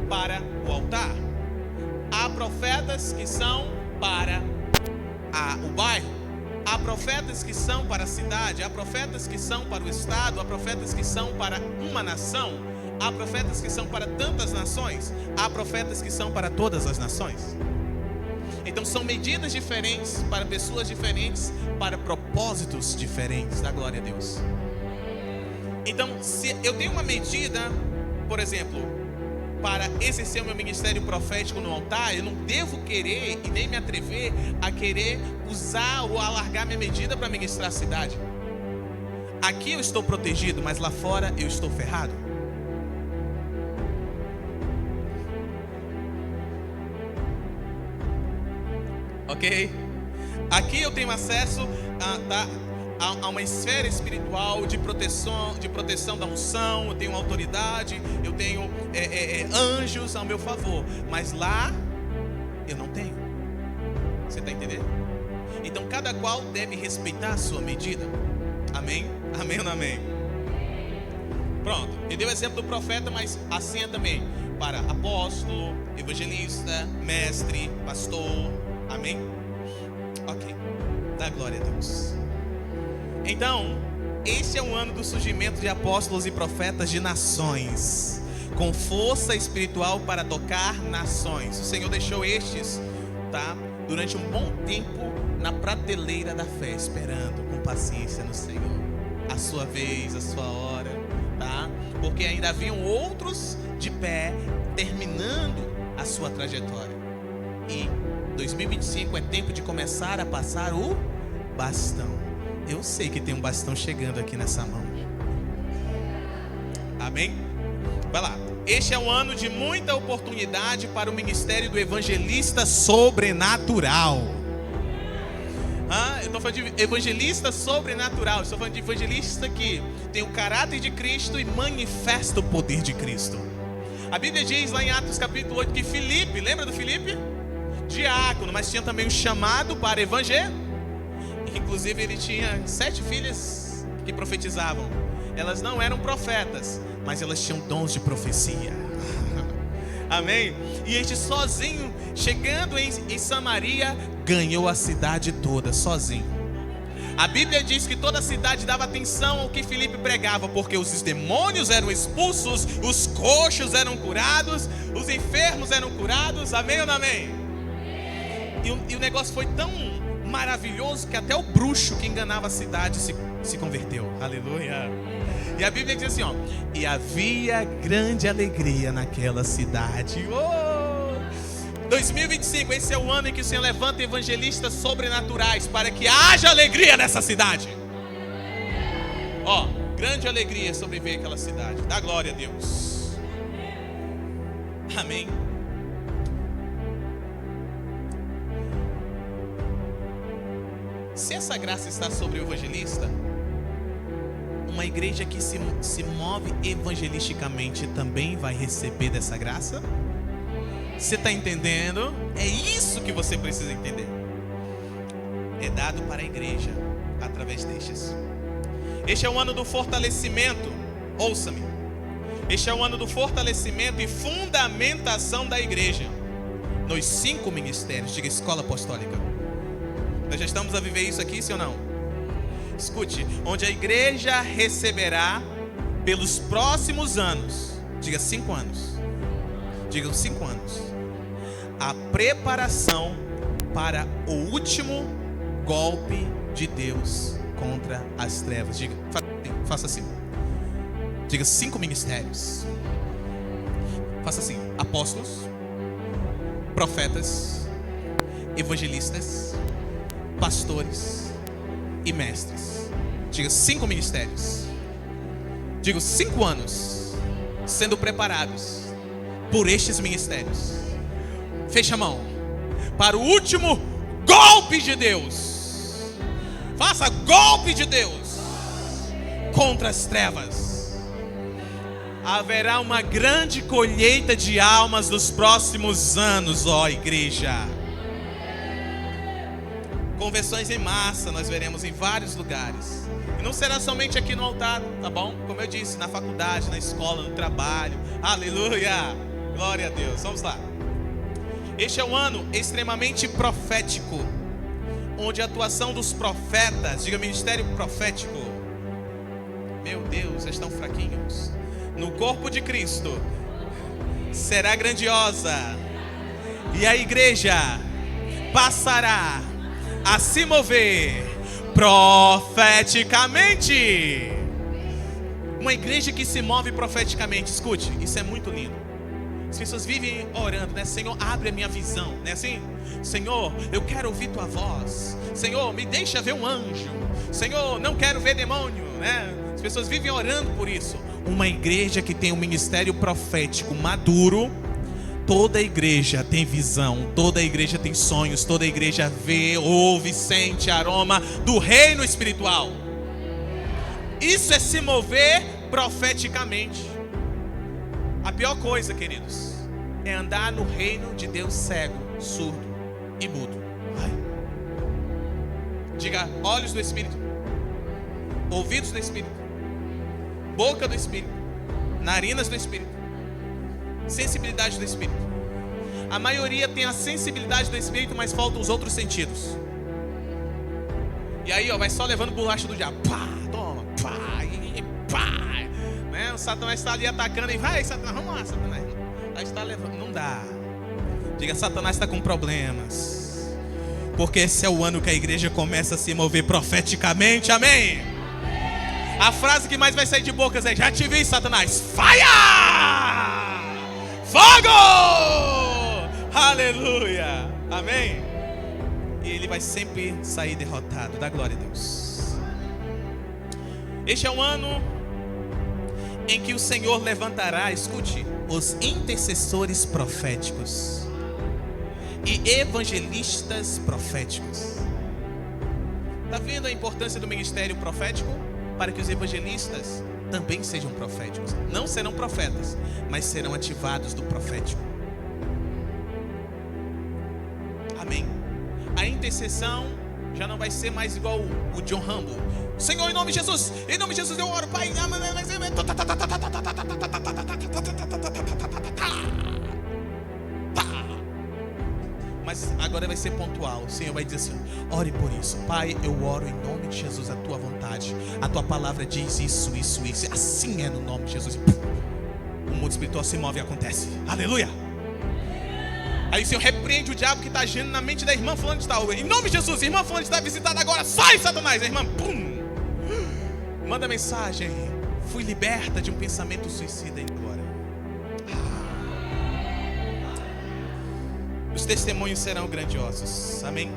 S1: para o altar. Há profetas que são para o bairro. Há profetas que são para a cidade. Há profetas que são para o estado. Há profetas que são para uma nação. Há profetas que são para tantas nações. Há profetas que são para todas as nações. Então são medidas diferentes para pessoas diferentes, para propósitos diferentes. Da glória a Deus. Então, se eu tenho uma medida, por exemplo, para exercer o meu ministério profético no altar, eu não devo querer e nem me atrever a querer usar ou alargar minha medida para ministrar a cidade. Aqui eu estou protegido, mas lá fora eu estou ferrado. Ok? Aqui eu tenho acesso a uma esfera espiritual de proteção da unção. Eu tenho autoridade, eu tenho anjos ao meu favor, mas lá eu não tenho. Você está entendendo? Então cada qual deve respeitar a sua medida. Amém? Amém ou não amém? Pronto, ele deu o exemplo do profeta, mas assim é também para apóstolo, evangelista, mestre, pastor. Amém? Ok, dá glória a Deus. Então, este é o ano do surgimento de apóstolos e profetas de nações, com força espiritual para tocar nações. O Senhor deixou estes, tá, durante um bom tempo na prateleira da fé, esperando com paciência no Senhor a sua vez, a sua hora, tá? Porque ainda haviam outros de pé, terminando a sua trajetória. E 2025 é tempo de começar a passar o bastão. Eu sei que tem um bastão chegando aqui nessa mão. Amém? Vai lá. Este é um ano de muita oportunidade para o ministério do evangelista sobrenatural. Eu estou falando de evangelista sobrenatural. Estou falando de evangelista que tem o caráter de Cristo e manifesta o poder de Cristo. A Bíblia diz lá em Atos capítulo 8 que Filipe, lembra do Filipe? Diácono, mas tinha também um chamado para evangelho. Inclusive ele tinha 7 filhas que profetizavam. Elas não eram profetas, mas elas tinham dons de profecia. Amém? E este sozinho, chegando em Samaria, ganhou a cidade toda, sozinho. A Bíblia diz que toda a cidade dava atenção ao que Filipe pregava, porque os demônios eram expulsos, os coxos eram curados, os enfermos eram curados. Amém ou não amém? E o negócio foi tão maravilhoso que até o bruxo que enganava a cidade se converteu. Aleluia. E a Bíblia diz assim, ó: e havia grande alegria naquela cidade. 2025, esse é o ano em que o Senhor levanta evangelistas sobrenaturais para que haja alegria nessa cidade. Ó, grande alegria sobreveio aquela cidade. Dá glória a Deus. Amém. Se essa graça está sobre o evangelista, uma igreja que se move evangelisticamente também vai receber dessa graça? Você está entendendo? É isso que você precisa entender. É dado para a igreja através destes. Este é o ano do fortalecimento. Ouça-me. Este é o ano do fortalecimento e fundamentação da igreja nos 5 ministérios. Diga, escola apostólica. Nós já estamos a viver isso aqui, sim ou não? Escute, onde a igreja receberá pelos próximos anos, diga 5 anos, diga 5 anos, a preparação para o último golpe de Deus contra as trevas. Diga, faça assim, diga 5 ministérios, faça assim: apóstolos, profetas, evangelistas, pastores e mestres. Diga 5 ministérios. Digo 5 anos sendo preparados por estes ministérios. Feche a mão para o último golpe de Deus. Faça golpe de Deus contra as trevas. Haverá uma grande colheita de almas nos próximos anos, ó igreja. Conversões em massa nós veremos em vários lugares. E não será somente aqui no altar, tá bom? Como eu disse, na faculdade, na escola, no trabalho. Aleluia! Glória a Deus. Vamos lá. Este é um ano extremamente profético, onde a atuação dos profetas, diga ministério profético, meu Deus, estão fraquinhos, no corpo de Cristo, será grandiosa. E a igreja passará a se mover profeticamente. Uma igreja que se move profeticamente, escute, isso é muito lindo. As pessoas vivem orando, né? Senhor, abre a minha visão, não é assim? Senhor, eu quero ouvir tua voz. Senhor, me deixa ver um anjo. Senhor, não quero ver demônio, né? As pessoas vivem orando por isso. Uma igreja que tem um ministério profético maduro, toda a igreja tem visão, toda a igreja tem sonhos, toda a igreja vê, ouve, sente aroma do reino espiritual. Isso é se mover profeticamente. A pior coisa, queridos, é andar no reino de Deus cego, surdo e mudo. Ai. Diga, olhos do Espírito, ouvidos do Espírito, boca do Espírito, narinas do Espírito, sensibilidade do Espírito. A maioria tem a sensibilidade do Espírito, mas faltam os outros sentidos. E aí, ó, vai só levando bolacha do diabo. Pá, toma, pá, e pá. Né? O Satanás está ali atacando e vai, Satanás, vamos lá, Satanás. Aí está levando, não dá. Diga, Satanás está com problemas. Porque esse é o ano que a igreja começa a se mover profeticamente, amém? A frase que mais vai sair de bocas é: já te vi, Satanás, fire! Fogo! Aleluia! Amém? E ele vai sempre sair derrotado. Dá glória a Deus. Este é um ano em que o Senhor levantará, escute, os intercessores proféticos e evangelistas proféticos. Está vendo a importância do ministério profético? Para que os evangelistas também sejam proféticos. Não serão profetas, mas serão ativados do profético. Amém. A intercessão já não vai ser mais igual o John Rambo. Senhor, em nome de Jesus eu oro, Pai. Mas agora vai ser pontual. O Senhor vai dizer assim: ore por isso. Pai, eu oro em nome de Jesus, a tua vontade. A tua palavra diz isso. Assim é no nome de Jesus. O mundo espiritual se move e acontece. Aleluia. Aí o Senhor repreende o diabo que está agindo na mente da irmã fulano de tal. Em nome de Jesus, irmã fulano está visitada agora. Sai, Satanás. A irmã, pum, manda mensagem: fui liberta de um pensamento suicida agora. Os testemunhos serão grandiosos. Amém.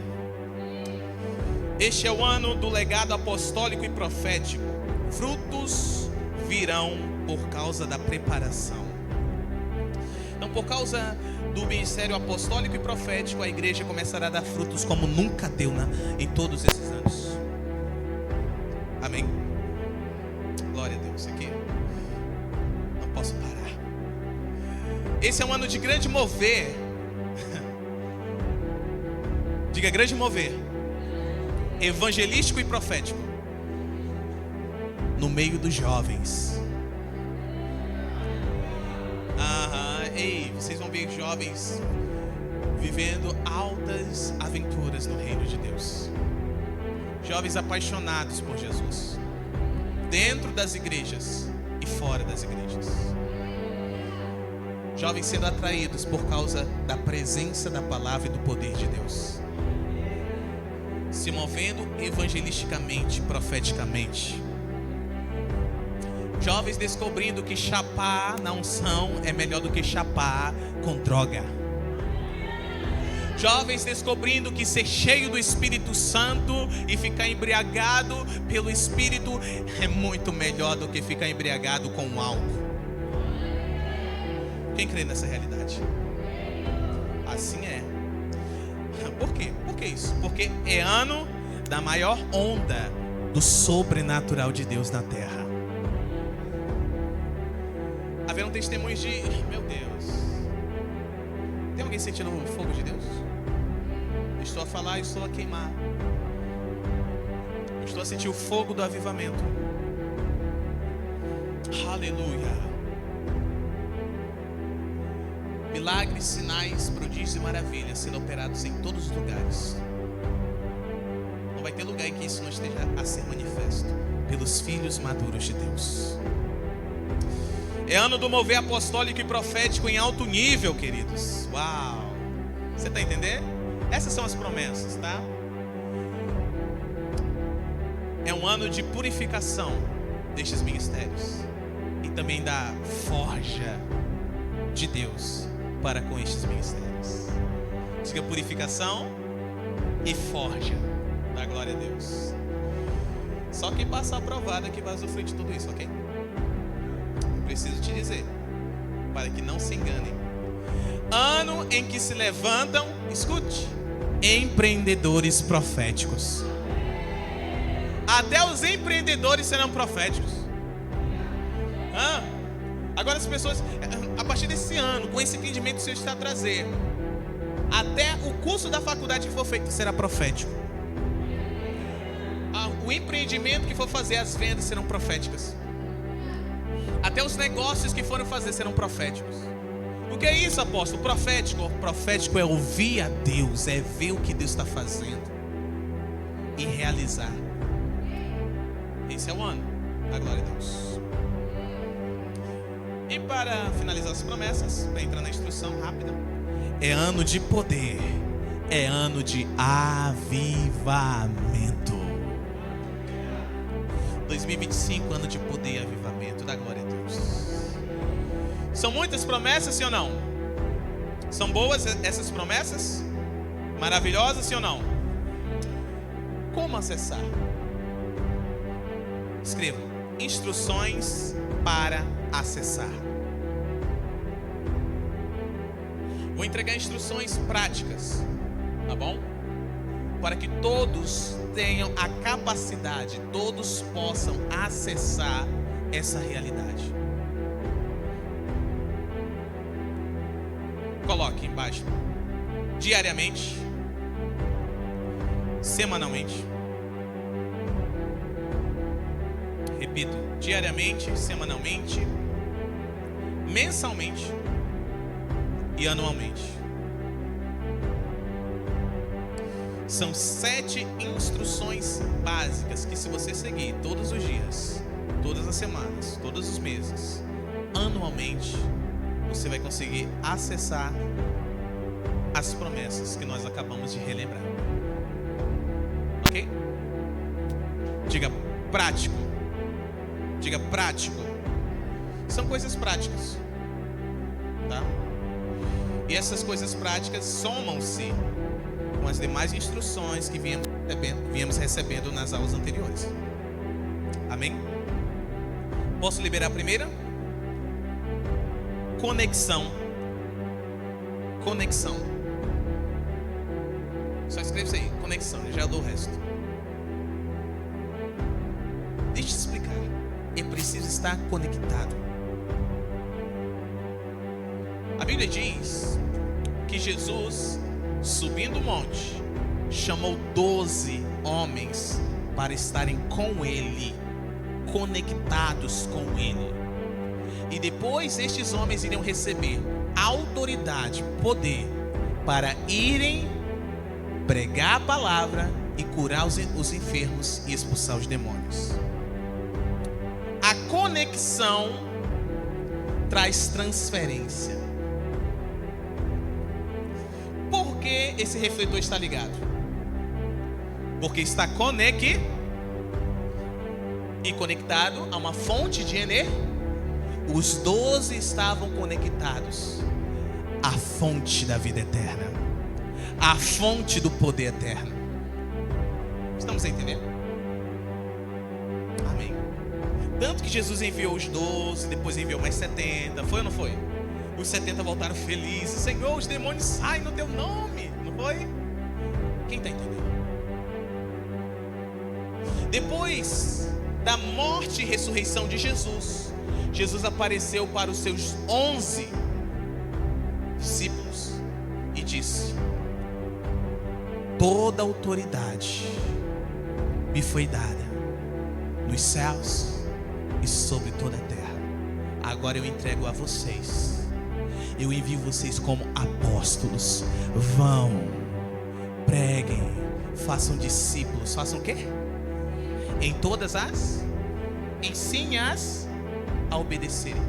S1: Este é o ano do legado apostólico e profético. Frutos virão por causa da preparação. Então, por causa do ministério apostólico e profético, a igreja começará a dar frutos como nunca deu em todos esses anos. Amém. Glória a Deus. Aqui não posso parar. Esse é um ano de grande mover. Diga: grande mover evangelístico e profético no meio dos jovens. Ei, vocês vão ver jovens vivendo altas aventuras no reino de Deus. Jovens apaixonados por Jesus, dentro das igrejas e fora das igrejas. Jovens sendo atraídos por causa da presença da palavra e do poder de Deus, se movendo evangelisticamente, profeticamente. Jovens descobrindo que chapar na unção é melhor do que chapar com droga. Jovens descobrindo que ser cheio do Espírito Santo e ficar embriagado pelo Espírito é muito melhor do que ficar embriagado com álcool. Quem crê nessa realidade? Assim é. Por quê? Por que isso? Porque é ano da maior onda do sobrenatural de Deus na terra. Haverão testemunhos de... Meu Deus. Tem alguém sentindo o fogo de Deus? Eu estou a falar, eu estou a queimar. Eu estou a sentir o fogo do avivamento. Aleluia. Milagres, sinais, prodígios e maravilhas sendo operados em todos os lugares. Não vai ter lugar em que isso não esteja a ser manifesto pelos filhos maduros de Deus. É ano do mover apostólico e profético em alto nível, queridos. Uau! Você está entendendo? Essas são as promessas, tá? É um ano de purificação destes ministérios e também da forja de Deus para com estes ministérios. Diga: purificação e forja da glória a Deus. Só quem passa aprovado é que vai usufruir de tudo isso, ok? Preciso te dizer, para que não se enganem. Ano em que se levantam, escute, empreendedores proféticos. Até os empreendedores serão proféticos. Agora as pessoas, a partir desse ano, com esse entendimento que o Senhor está a trazer, até o curso da faculdade que for feito será profético. O empreendimento que for fazer, as vendas serão proféticas. Até os negócios que forem fazer serão proféticos. O que é isso, apóstolo? Profético. Profético é ouvir a Deus, é ver o que Deus está fazendo e realizar. Esse é o ano da glória a Deus. E para finalizar as promessas, para entrar na instrução rápida, é ano de poder, é ano de avivamento. 2025, ano de poder e avivamento da glória a Deus. São muitas promessas, sim ou não? São boas essas promessas? Maravilhosas, sim ou não? Como acessar? Escreva: instruções para acessar. Vou entregar instruções práticas, tá bom? Para que todos tenham a capacidade, todos possam acessar essa realidade. Coloque embaixo: diariamente, semanalmente. Repito: diariamente, semanalmente, mensalmente e anualmente. São 7 instruções básicas que, se você seguir todos os dias, todas as semanas, todos os meses, anualmente, você vai conseguir acessar as promessas que nós acabamos de relembrar. Ok? Diga prático. Diga prático. São coisas práticas, tá? E essas coisas práticas somam-se com as demais instruções que viemos recebendo nas aulas anteriores. Amém? Posso liberar a primeira? Conexão. Conexão. Só escreve isso aí, conexão, eu já dou o resto. Deixa eu te explicar. É preciso estar conectado. A Bíblia diz que Jesus, subindo o monte, chamou 12 homens para estarem com Ele, conectados com Ele. E depois estes homens iriam receber autoridade, poder, para irem pregar a palavra e curar os enfermos e expulsar os demônios. A conexão traz transferência. Por que esse refletor está ligado? Porque está conectado a uma fonte de energia. Os 12 estavam conectados à fonte da vida eterna, à fonte do poder eterno. Estamos entendendo? Amém. Tanto que Jesus enviou os 12, depois enviou mais 70, foi ou não foi? Os 70 voltaram felizes. Senhor, os demônios saem no teu nome, não foi? Quem está entendendo? Depois da morte e ressurreição de Jesus, Jesus apareceu para os seus 11 discípulos e disse: toda autoridade me foi dada nos céus e sobre toda a terra. Agora eu entrego a vocês. Eu envio vocês como apóstolos. Vão, preguem, façam discípulos. Façam o quê? Em todas as, ensine-as a obedecerem.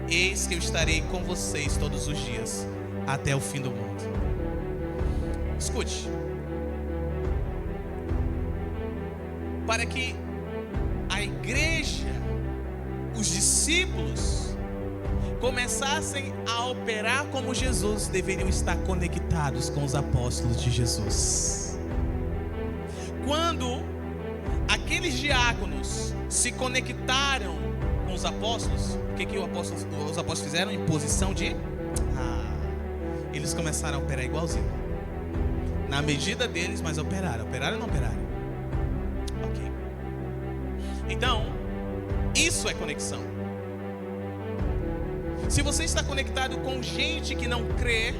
S1: Eis que eu estarei com vocês todos os dias, até o fim do mundo. Escute. Para que a igreja, os discípulos, começassem a operar como Jesus, deveriam estar conectados com os apóstolos de Jesus. Quando aqueles diáconos se conectaram com os apóstolos, o que os apóstolos fizeram? Em posição de... eles começaram a operar igualzinho. Na medida deles, mas operaram. Operaram ou não operaram? Ok. Então, isso é conexão. Se você está conectado com gente que não crê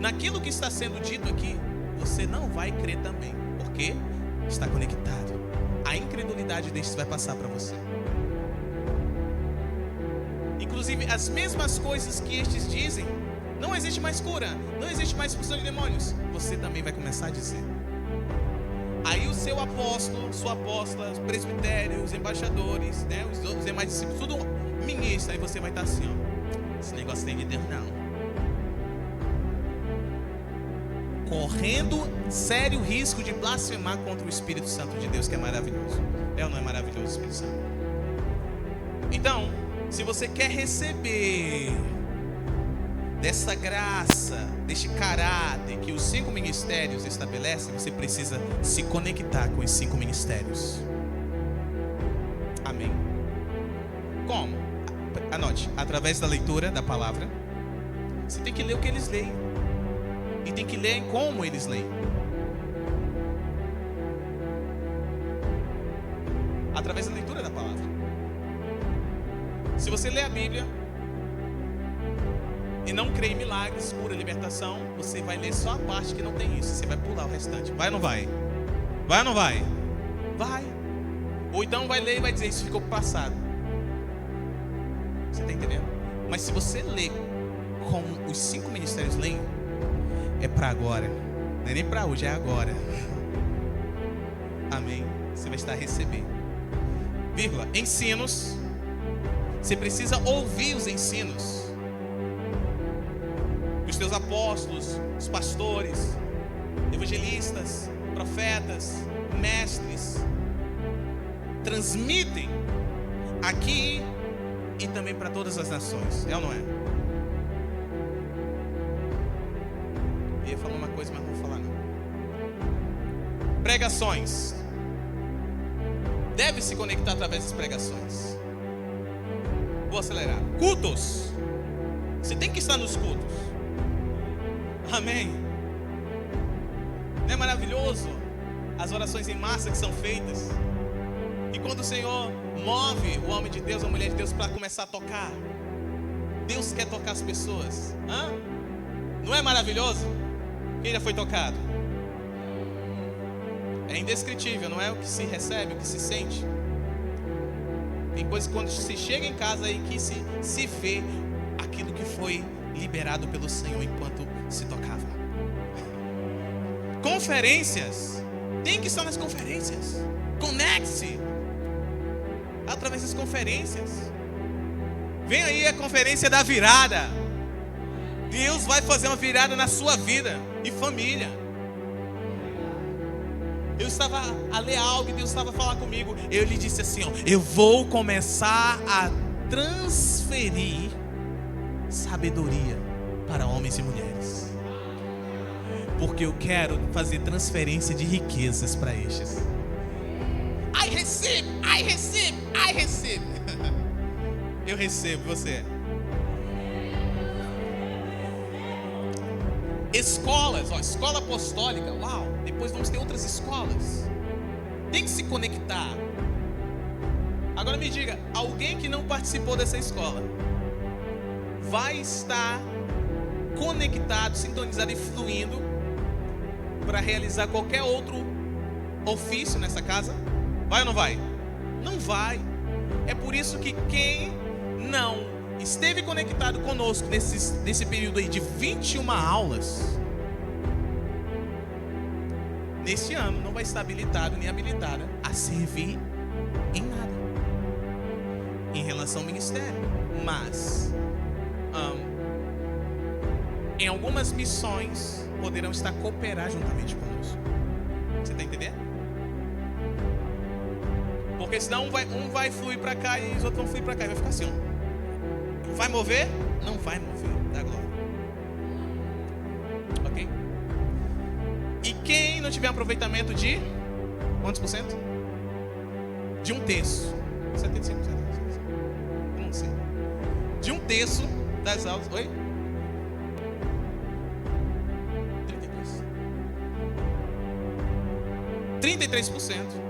S1: naquilo que está sendo dito aqui, você não vai crer também, porque está conectado. A incredulidade destes vai passar para você. Inclusive, as mesmas coisas que estes dizem, não existe mais cura, não existe mais expulsão de demônios, você também vai começar a dizer. Aí o seu apóstolo, sua apóstola, os presbitérios, os embaixadores, né, os demais discípulos, tudo ministra, aí você vai estar assim, ó, esse negócio tem de Deus não. Correndo sério risco de blasfemar contra o Espírito Santo de Deus, que é maravilhoso. É ou não é maravilhoso o Espírito Santo? Então, se você quer receber dessa graça, deste caráter que os 5 ministérios estabelecem, você precisa se conectar com os 5 ministérios. Amém? Como? Anote, através da leitura da palavra. Você tem que ler o que eles leem. E tem que ler como eles leem. Através da leitura da palavra. Se você lê a Bíblia e não crê em milagres, cura, libertação, você vai ler só a parte que não tem isso. Você vai pular o restante. Vai ou não vai? Vai ou não vai? Vai. Ou então vai ler e vai dizer, isso ficou passado. Você está entendendo? Mas se você lê como os 5 ministérios leem, é para agora. Não é nem para hoje, é agora. Amém? Você vai estar recebendo. Vírgula, ensinos. Você precisa ouvir os ensinos. teus apóstolos, os pastores, evangelistas, profetas, mestres, transmitem aqui e também para todas as nações, é ou não é? Eu ia falar uma coisa, mas não vou falar não. Pregações. Deve se conectar através das pregações. Vou acelerar. Cultos. Você tem que estar nos cultos. Amém. Não é maravilhoso as orações em massa que são feitas? E quando o Senhor move o homem de Deus, a mulher de Deus para começar a tocar, Deus quer tocar as pessoas. Não é maravilhoso? Quem já foi tocado? É indescritível, não é o que se recebe, o que se sente. Tem coisas que quando se chega em casa aí que se vê aquilo que foi liberado pelo Senhor enquanto se tocava. Conferências. Tem que estar nas conferências. Conecte-se através das conferências. Vem aí a conferência da virada. Deus vai fazer uma virada na sua vida e família. Eu estava a ler algo e Deus estava a falar comigo. Eu lhe disse assim, eu vou começar a transferir sabedoria para homens e mulheres, porque eu quero fazer transferência de riquezas para estes. I receive. Eu recebo, você. Escolas, escola apostólica, uau. Depois vamos ter outras escolas. Tem que se conectar. Agora me diga, alguém que não participou dessa escola vai estar conectado, sintonizado e fluindo para realizar qualquer outro ofício nessa casa? Vai ou não vai? Não vai. É por isso que quem não esteve conectado conosco nesse período aí de 21 aulas, neste ano não vai estar habilitado nem habilitada a servir em nada em relação ao ministério. Mas em algumas missões poderão estar cooperar juntamente conosco. Você está entendendo? Porque senão um vai fluir para cá e os outros vão fluir para cá e vai ficar assim, Vai mover? Não vai mover. Dá glória. Ok? E quem não tiver aproveitamento de quantos por cento? De 1/3. 75%. Não sei. De 1/3 das aulas. Oi? 33%.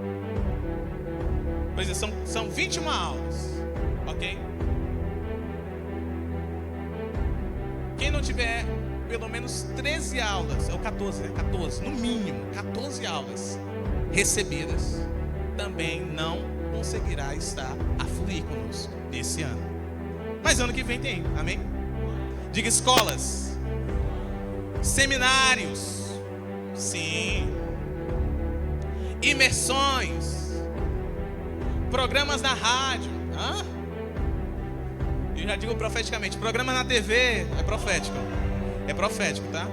S1: Pois é, são 21 aulas. Ok? Quem não tiver pelo menos 13 aulas, ou 14, 14, no mínimo 14 aulas recebidas, também não conseguirá estar a fluir conosco esse ano. Mas ano que vem tem, amém? Diga escolas, seminários, sim, imersões, programas na rádio, eu já digo profeticamente, programa na TV, é profético, tá?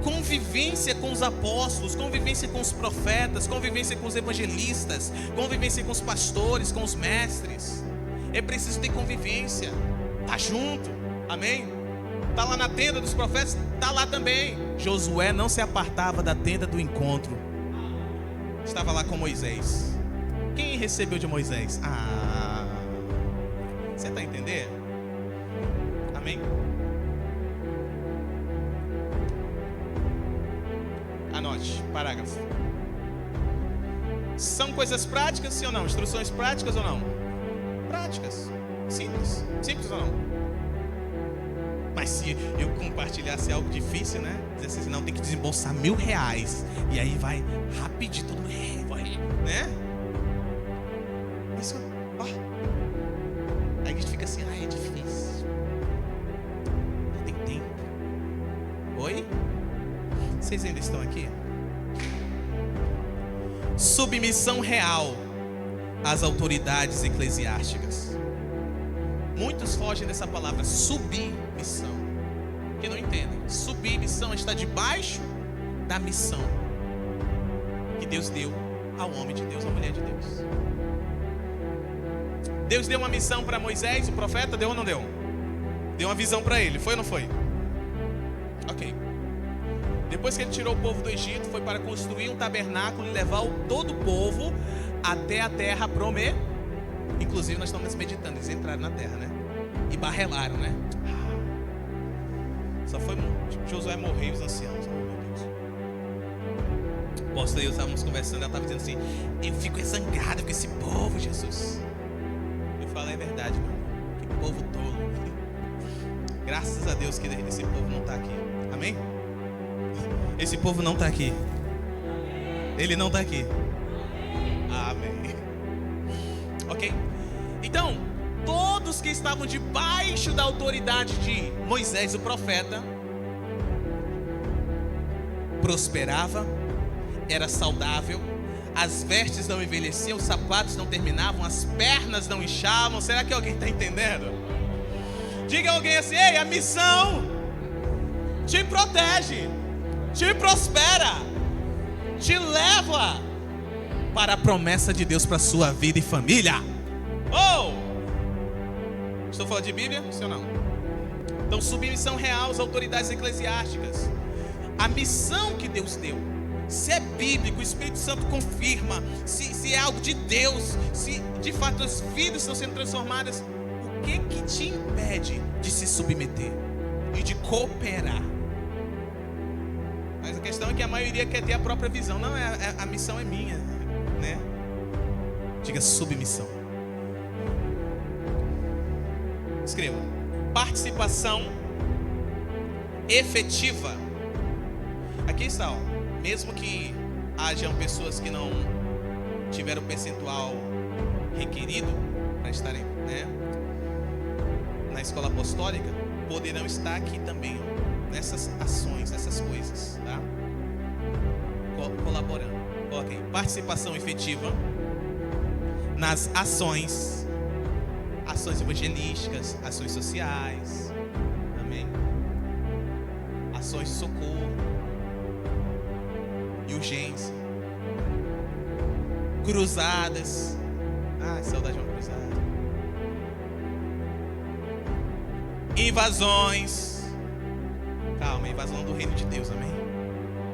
S1: Convivência com os apóstolos, convivência com os profetas, convivência com os evangelistas, convivência com os pastores, com os mestres. É preciso ter convivência, tá junto, amém? Tá lá na tenda dos profetas, tá lá também. Josué não se apartava da tenda do encontro, estava lá com Moisés. Quem recebeu de Moisés? Você está entendendo? Amém? Anote, parágrafo. São coisas práticas, sim ou não? Instruções práticas ou não? Práticas. Simples. Simples ou não? Mas se eu compartilhasse algo difícil, né? Dizer assim, não, tem que desembolsar R$1.000. E aí vai rapidinho, todo mundo vai, né? Isso, aí a gente fica assim, é difícil. Não tem tempo. Oi? Vocês ainda estão aqui? Submissão real às autoridades eclesiásticas. Muitos fogem dessa palavra submissão, que não entendem. Submissão está debaixo da missão que Deus deu ao homem de Deus, à mulher de Deus. Deus deu uma missão para Moisés, o profeta, deu ou não deu? Deu uma visão para ele, foi ou não foi? Ok. Depois que ele tirou o povo do Egito, foi para construir um tabernáculo e levar todo o povo até a terra prometida. Inclusive nós estamos meditando, eles entraram na terra, né? E barrelaram, né? Só foi Josué morrer e os anciãos. Oh, meu Deus. O apóstolo e eu estávamos conversando, ela estava dizendo assim: eu fico zangado com esse povo, Jesus. Eu falei, é verdade, meu irmão. Que povo tolo. Graças a Deus que esse povo não está aqui. Amém? Esse povo não está aqui. Ele não está aqui. Amém. Ok? Então, todos que estavam debaixo da autoridade de Moisés, o profeta, prosperava, era saudável, as vestes não envelheciam, os sapatos não terminavam, as pernas não inchavam. Será que alguém está entendendo? Diga a alguém assim: ei, a missão te protege, te prospera, te leva para a promessa de Deus para a sua vida e família. Oh! Estou falando de Bíblia? Sim ou não? Então, submissão real às autoridades eclesiásticas. A missão que Deus deu, se é bíblico, o Espírito Santo confirma, se é algo de Deus, se de fato as vidas estão sendo transformadas, o que te impede de se submeter e de cooperar? Mas a questão é que a maioria quer ter a própria visão. Não, a missão é minha, né? Diga submissão. Escreva: participação efetiva. Aqui está, ó. Mesmo que hajam pessoas que não tiveram o percentual requerido para estarem, né, na escola apostólica, poderão estar aqui também, ó, nessas ações, nessas coisas, tá? Colaborando. Ok. Participação efetiva nas ações evangelísticas, ações sociais, amém? Ações de socorro e urgência, cruzadas. Saudade de uma cruzada. Invasões. Calma, invasão do reino de Deus, amém?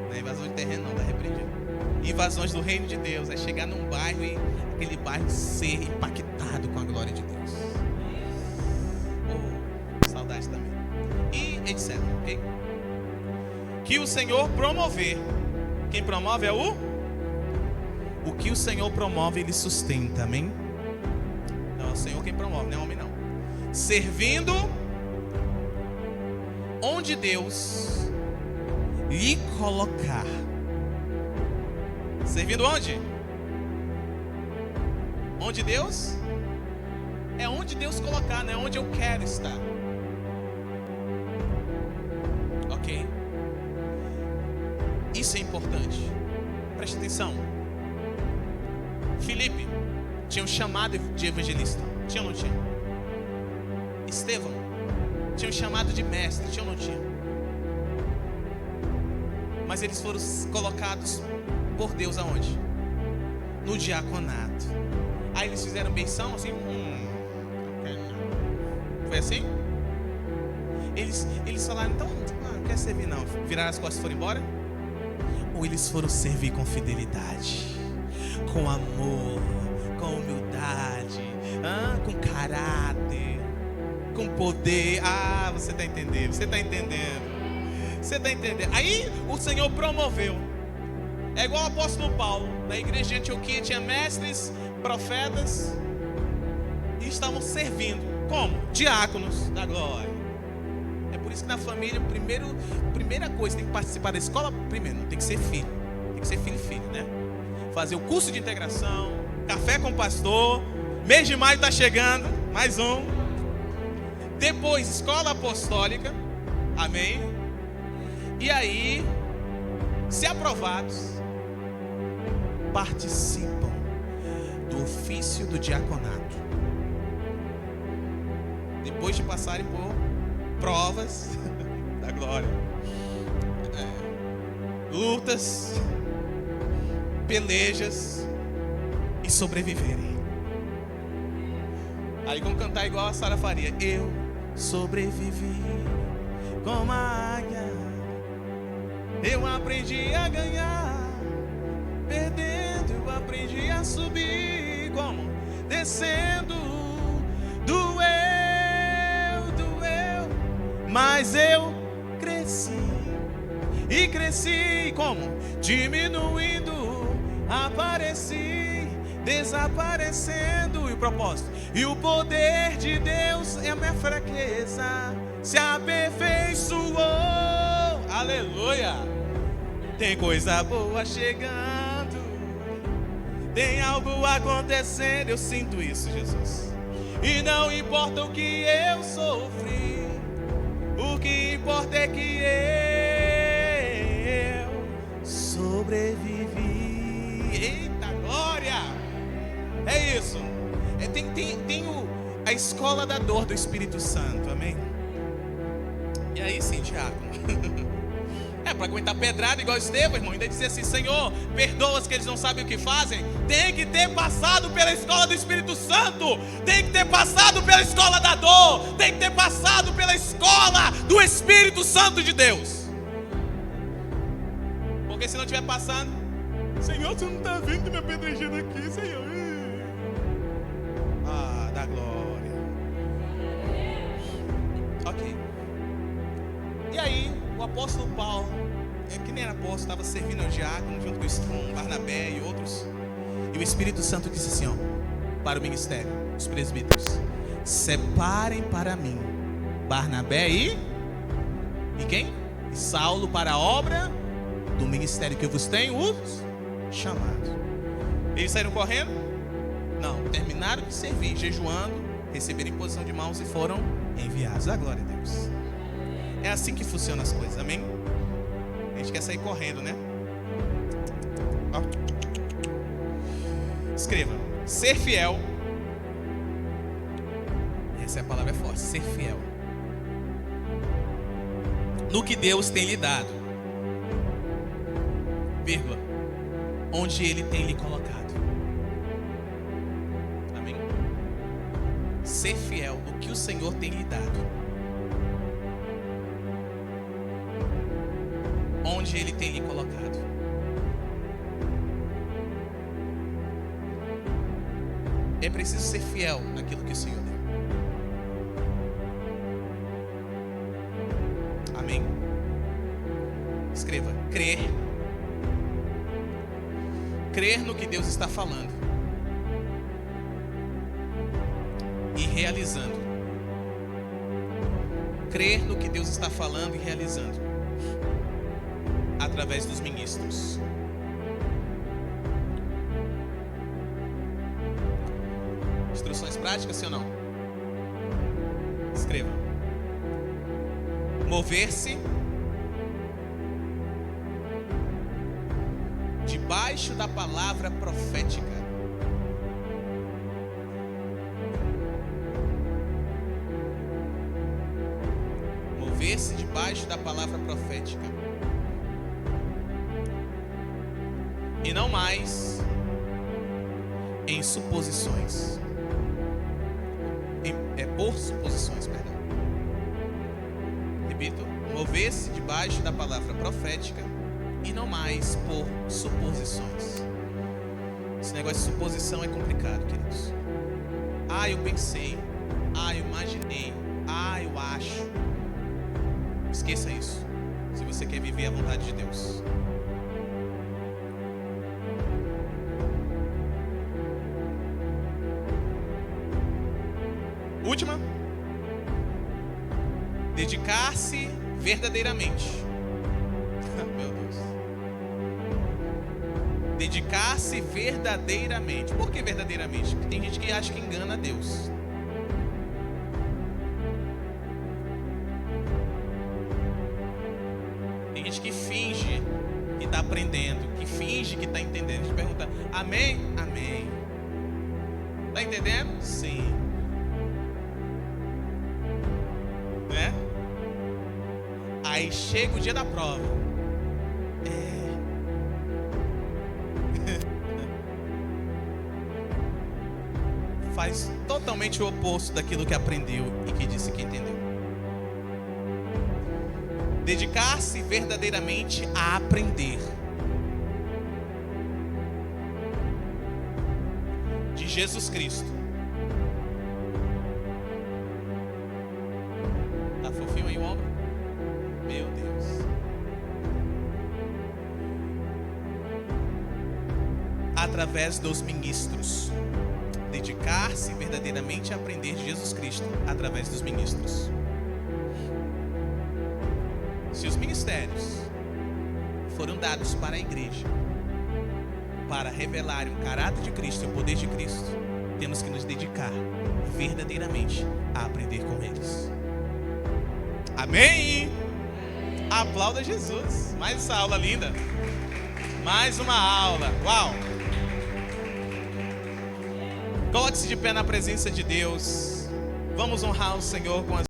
S1: Não é invasão de terreno, não, tá repreendido. Invasões do reino de Deus é chegar num bairro e aquele bairro ser impactado com a glória de Deus. Saudade também. E etc, ok? Que o Senhor promover. Quem promove é o que o Senhor promove, Ele sustenta, amém? Não, é o Senhor quem promove, não é homem não. Servindo onde Deus lhe colocar. Servindo onde? Onde Deus? É onde Deus colocar, não é onde eu quero estar. Ok? Isso é importante. Preste atenção. Filipe tinha um chamado de evangelista. Tinha ou não tinha? Estevão tinha um chamado de mestre. Tinha ou não tinha? Mas eles foram colocados por Deus aonde? No diaconato. Aí eles fizeram benção assim. Foi assim? Eles falaram, então não quer servir não. Viraram as costas e foram embora? Ou eles foram servir com fidelidade, com amor, com humildade, com caráter, com poder? Você está entendendo, você está entendendo. Você está entendendo? Aí o Senhor promoveu. É igual o apóstolo Paulo. Na igreja de Antioquia tinha mestres, profetas, e estavam servindo. Como? Diáconos da glória. É por isso que na família, primeira coisa, tem que participar da escola. Primeiro, não tem que ser filho. Tem que ser filho e filho, né? Fazer o curso de integração, café com o pastor. Mês de maio está chegando, mais um. Depois, escola apostólica. Amém? E aí, se aprovados, participam do ofício do diaconato. depois de passarem por provas da glória, lutas, pelejas e sobreviverem. Aí vamos cantar igual a Sara faria. Eu sobrevivi como a águia, eu aprendi a ganhar, perdendo eu aprendi a subir, como? Descendo, doeu, mas eu cresci, e cresci, como? Diminuindo, apareci, desaparecendo, e o propósito, e o poder de Deus é a minha fraqueza, se aperfeiçoou, aleluia, tem coisa boa chegando, tem algo acontecendo, eu sinto isso, Jesus, e não importa o que eu sofri, o que importa é que eu sobrevivi. Eita glória! É isso. Tem a escola da dor do Espírito Santo, amém? E aí sim, diácono. Para aguentar pedrada igual Estevão, irmão, ainda dizer assim: Senhor, perdoa-os que eles não sabem o que fazem. Tem que ter passado pela escola do Espírito Santo, tem que ter passado pela escola da dor, tem que ter passado pela escola do Espírito Santo de Deus. Porque se não estiver passando, Senhor, você não está vendo me apedrejando aqui, Senhor. Da glória. Ok. E aí, o apóstolo Paulo, que nem era apóstolo, estava servindo ao diácono junto com Barnabé e outros. E o Espírito Santo disse assim, para o ministério, os presbíteros: separem para mim Barnabé e quem? E Saulo para a obra do ministério que eu vos tenho os chamado. Eles saíram correndo? Não, terminaram de servir, jejuando, receberam imposição de mãos e foram enviados. A glória a Deus. É assim que funcionam as coisas, amém? A gente quer sair correndo, né? Escreva: ser fiel. Essa é a palavra forte. Ser fiel no que Deus tem lhe dado, vírgula, onde Ele tem lhe colocado. Amém? Ser fiel no que o Senhor tem lhe dado, onde Ele tem lhe colocado. É preciso ser fiel naquilo que o Senhor deu. Amém? Escreva: crer. Crer no que Deus está falando e realizando. Crer no que Deus está falando e realizando através dos ministros. Instruções práticas, sim ou não? Escreva: mover-se debaixo da palavra profética. Mover-se debaixo da palavra profética. E não mais em suposições. Por suposições, perdão. Repito: mover-se debaixo da palavra profética e não mais por suposições. Esse negócio de suposição é complicado, queridos. Eu pensei. Eu imaginei. Eu acho. Esqueça isso, se você quer viver a vontade de Deus. Última: dedicar-se verdadeiramente. Meu Deus. Dedicar-se verdadeiramente. Por que verdadeiramente? Porque tem gente que acha que engana Deus. Tem gente que finge que está aprendendo, que finge que está entendendo. A gente pergunta: amém? Amém. Está entendendo? Sim. Aí chega o dia da prova. Faz totalmente o oposto daquilo que aprendeu e que disse que entendeu. Dedicar-se verdadeiramente a aprender de Jesus Cristo. Tá fofinho aí o ombro? Meu Deus. Através dos ministros. Dedicar-se verdadeiramente a aprender de Jesus Cristo através dos ministros. Se os ministérios foram dados para a igreja para revelarem o caráter de Cristo e o poder de Cristo, temos que nos dedicar verdadeiramente a aprender com eles. Amém? Aplauda Jesus. Mais essa aula linda. Mais uma aula. Uau! Coloque-se de pé na presença de Deus. Vamos honrar o Senhor com as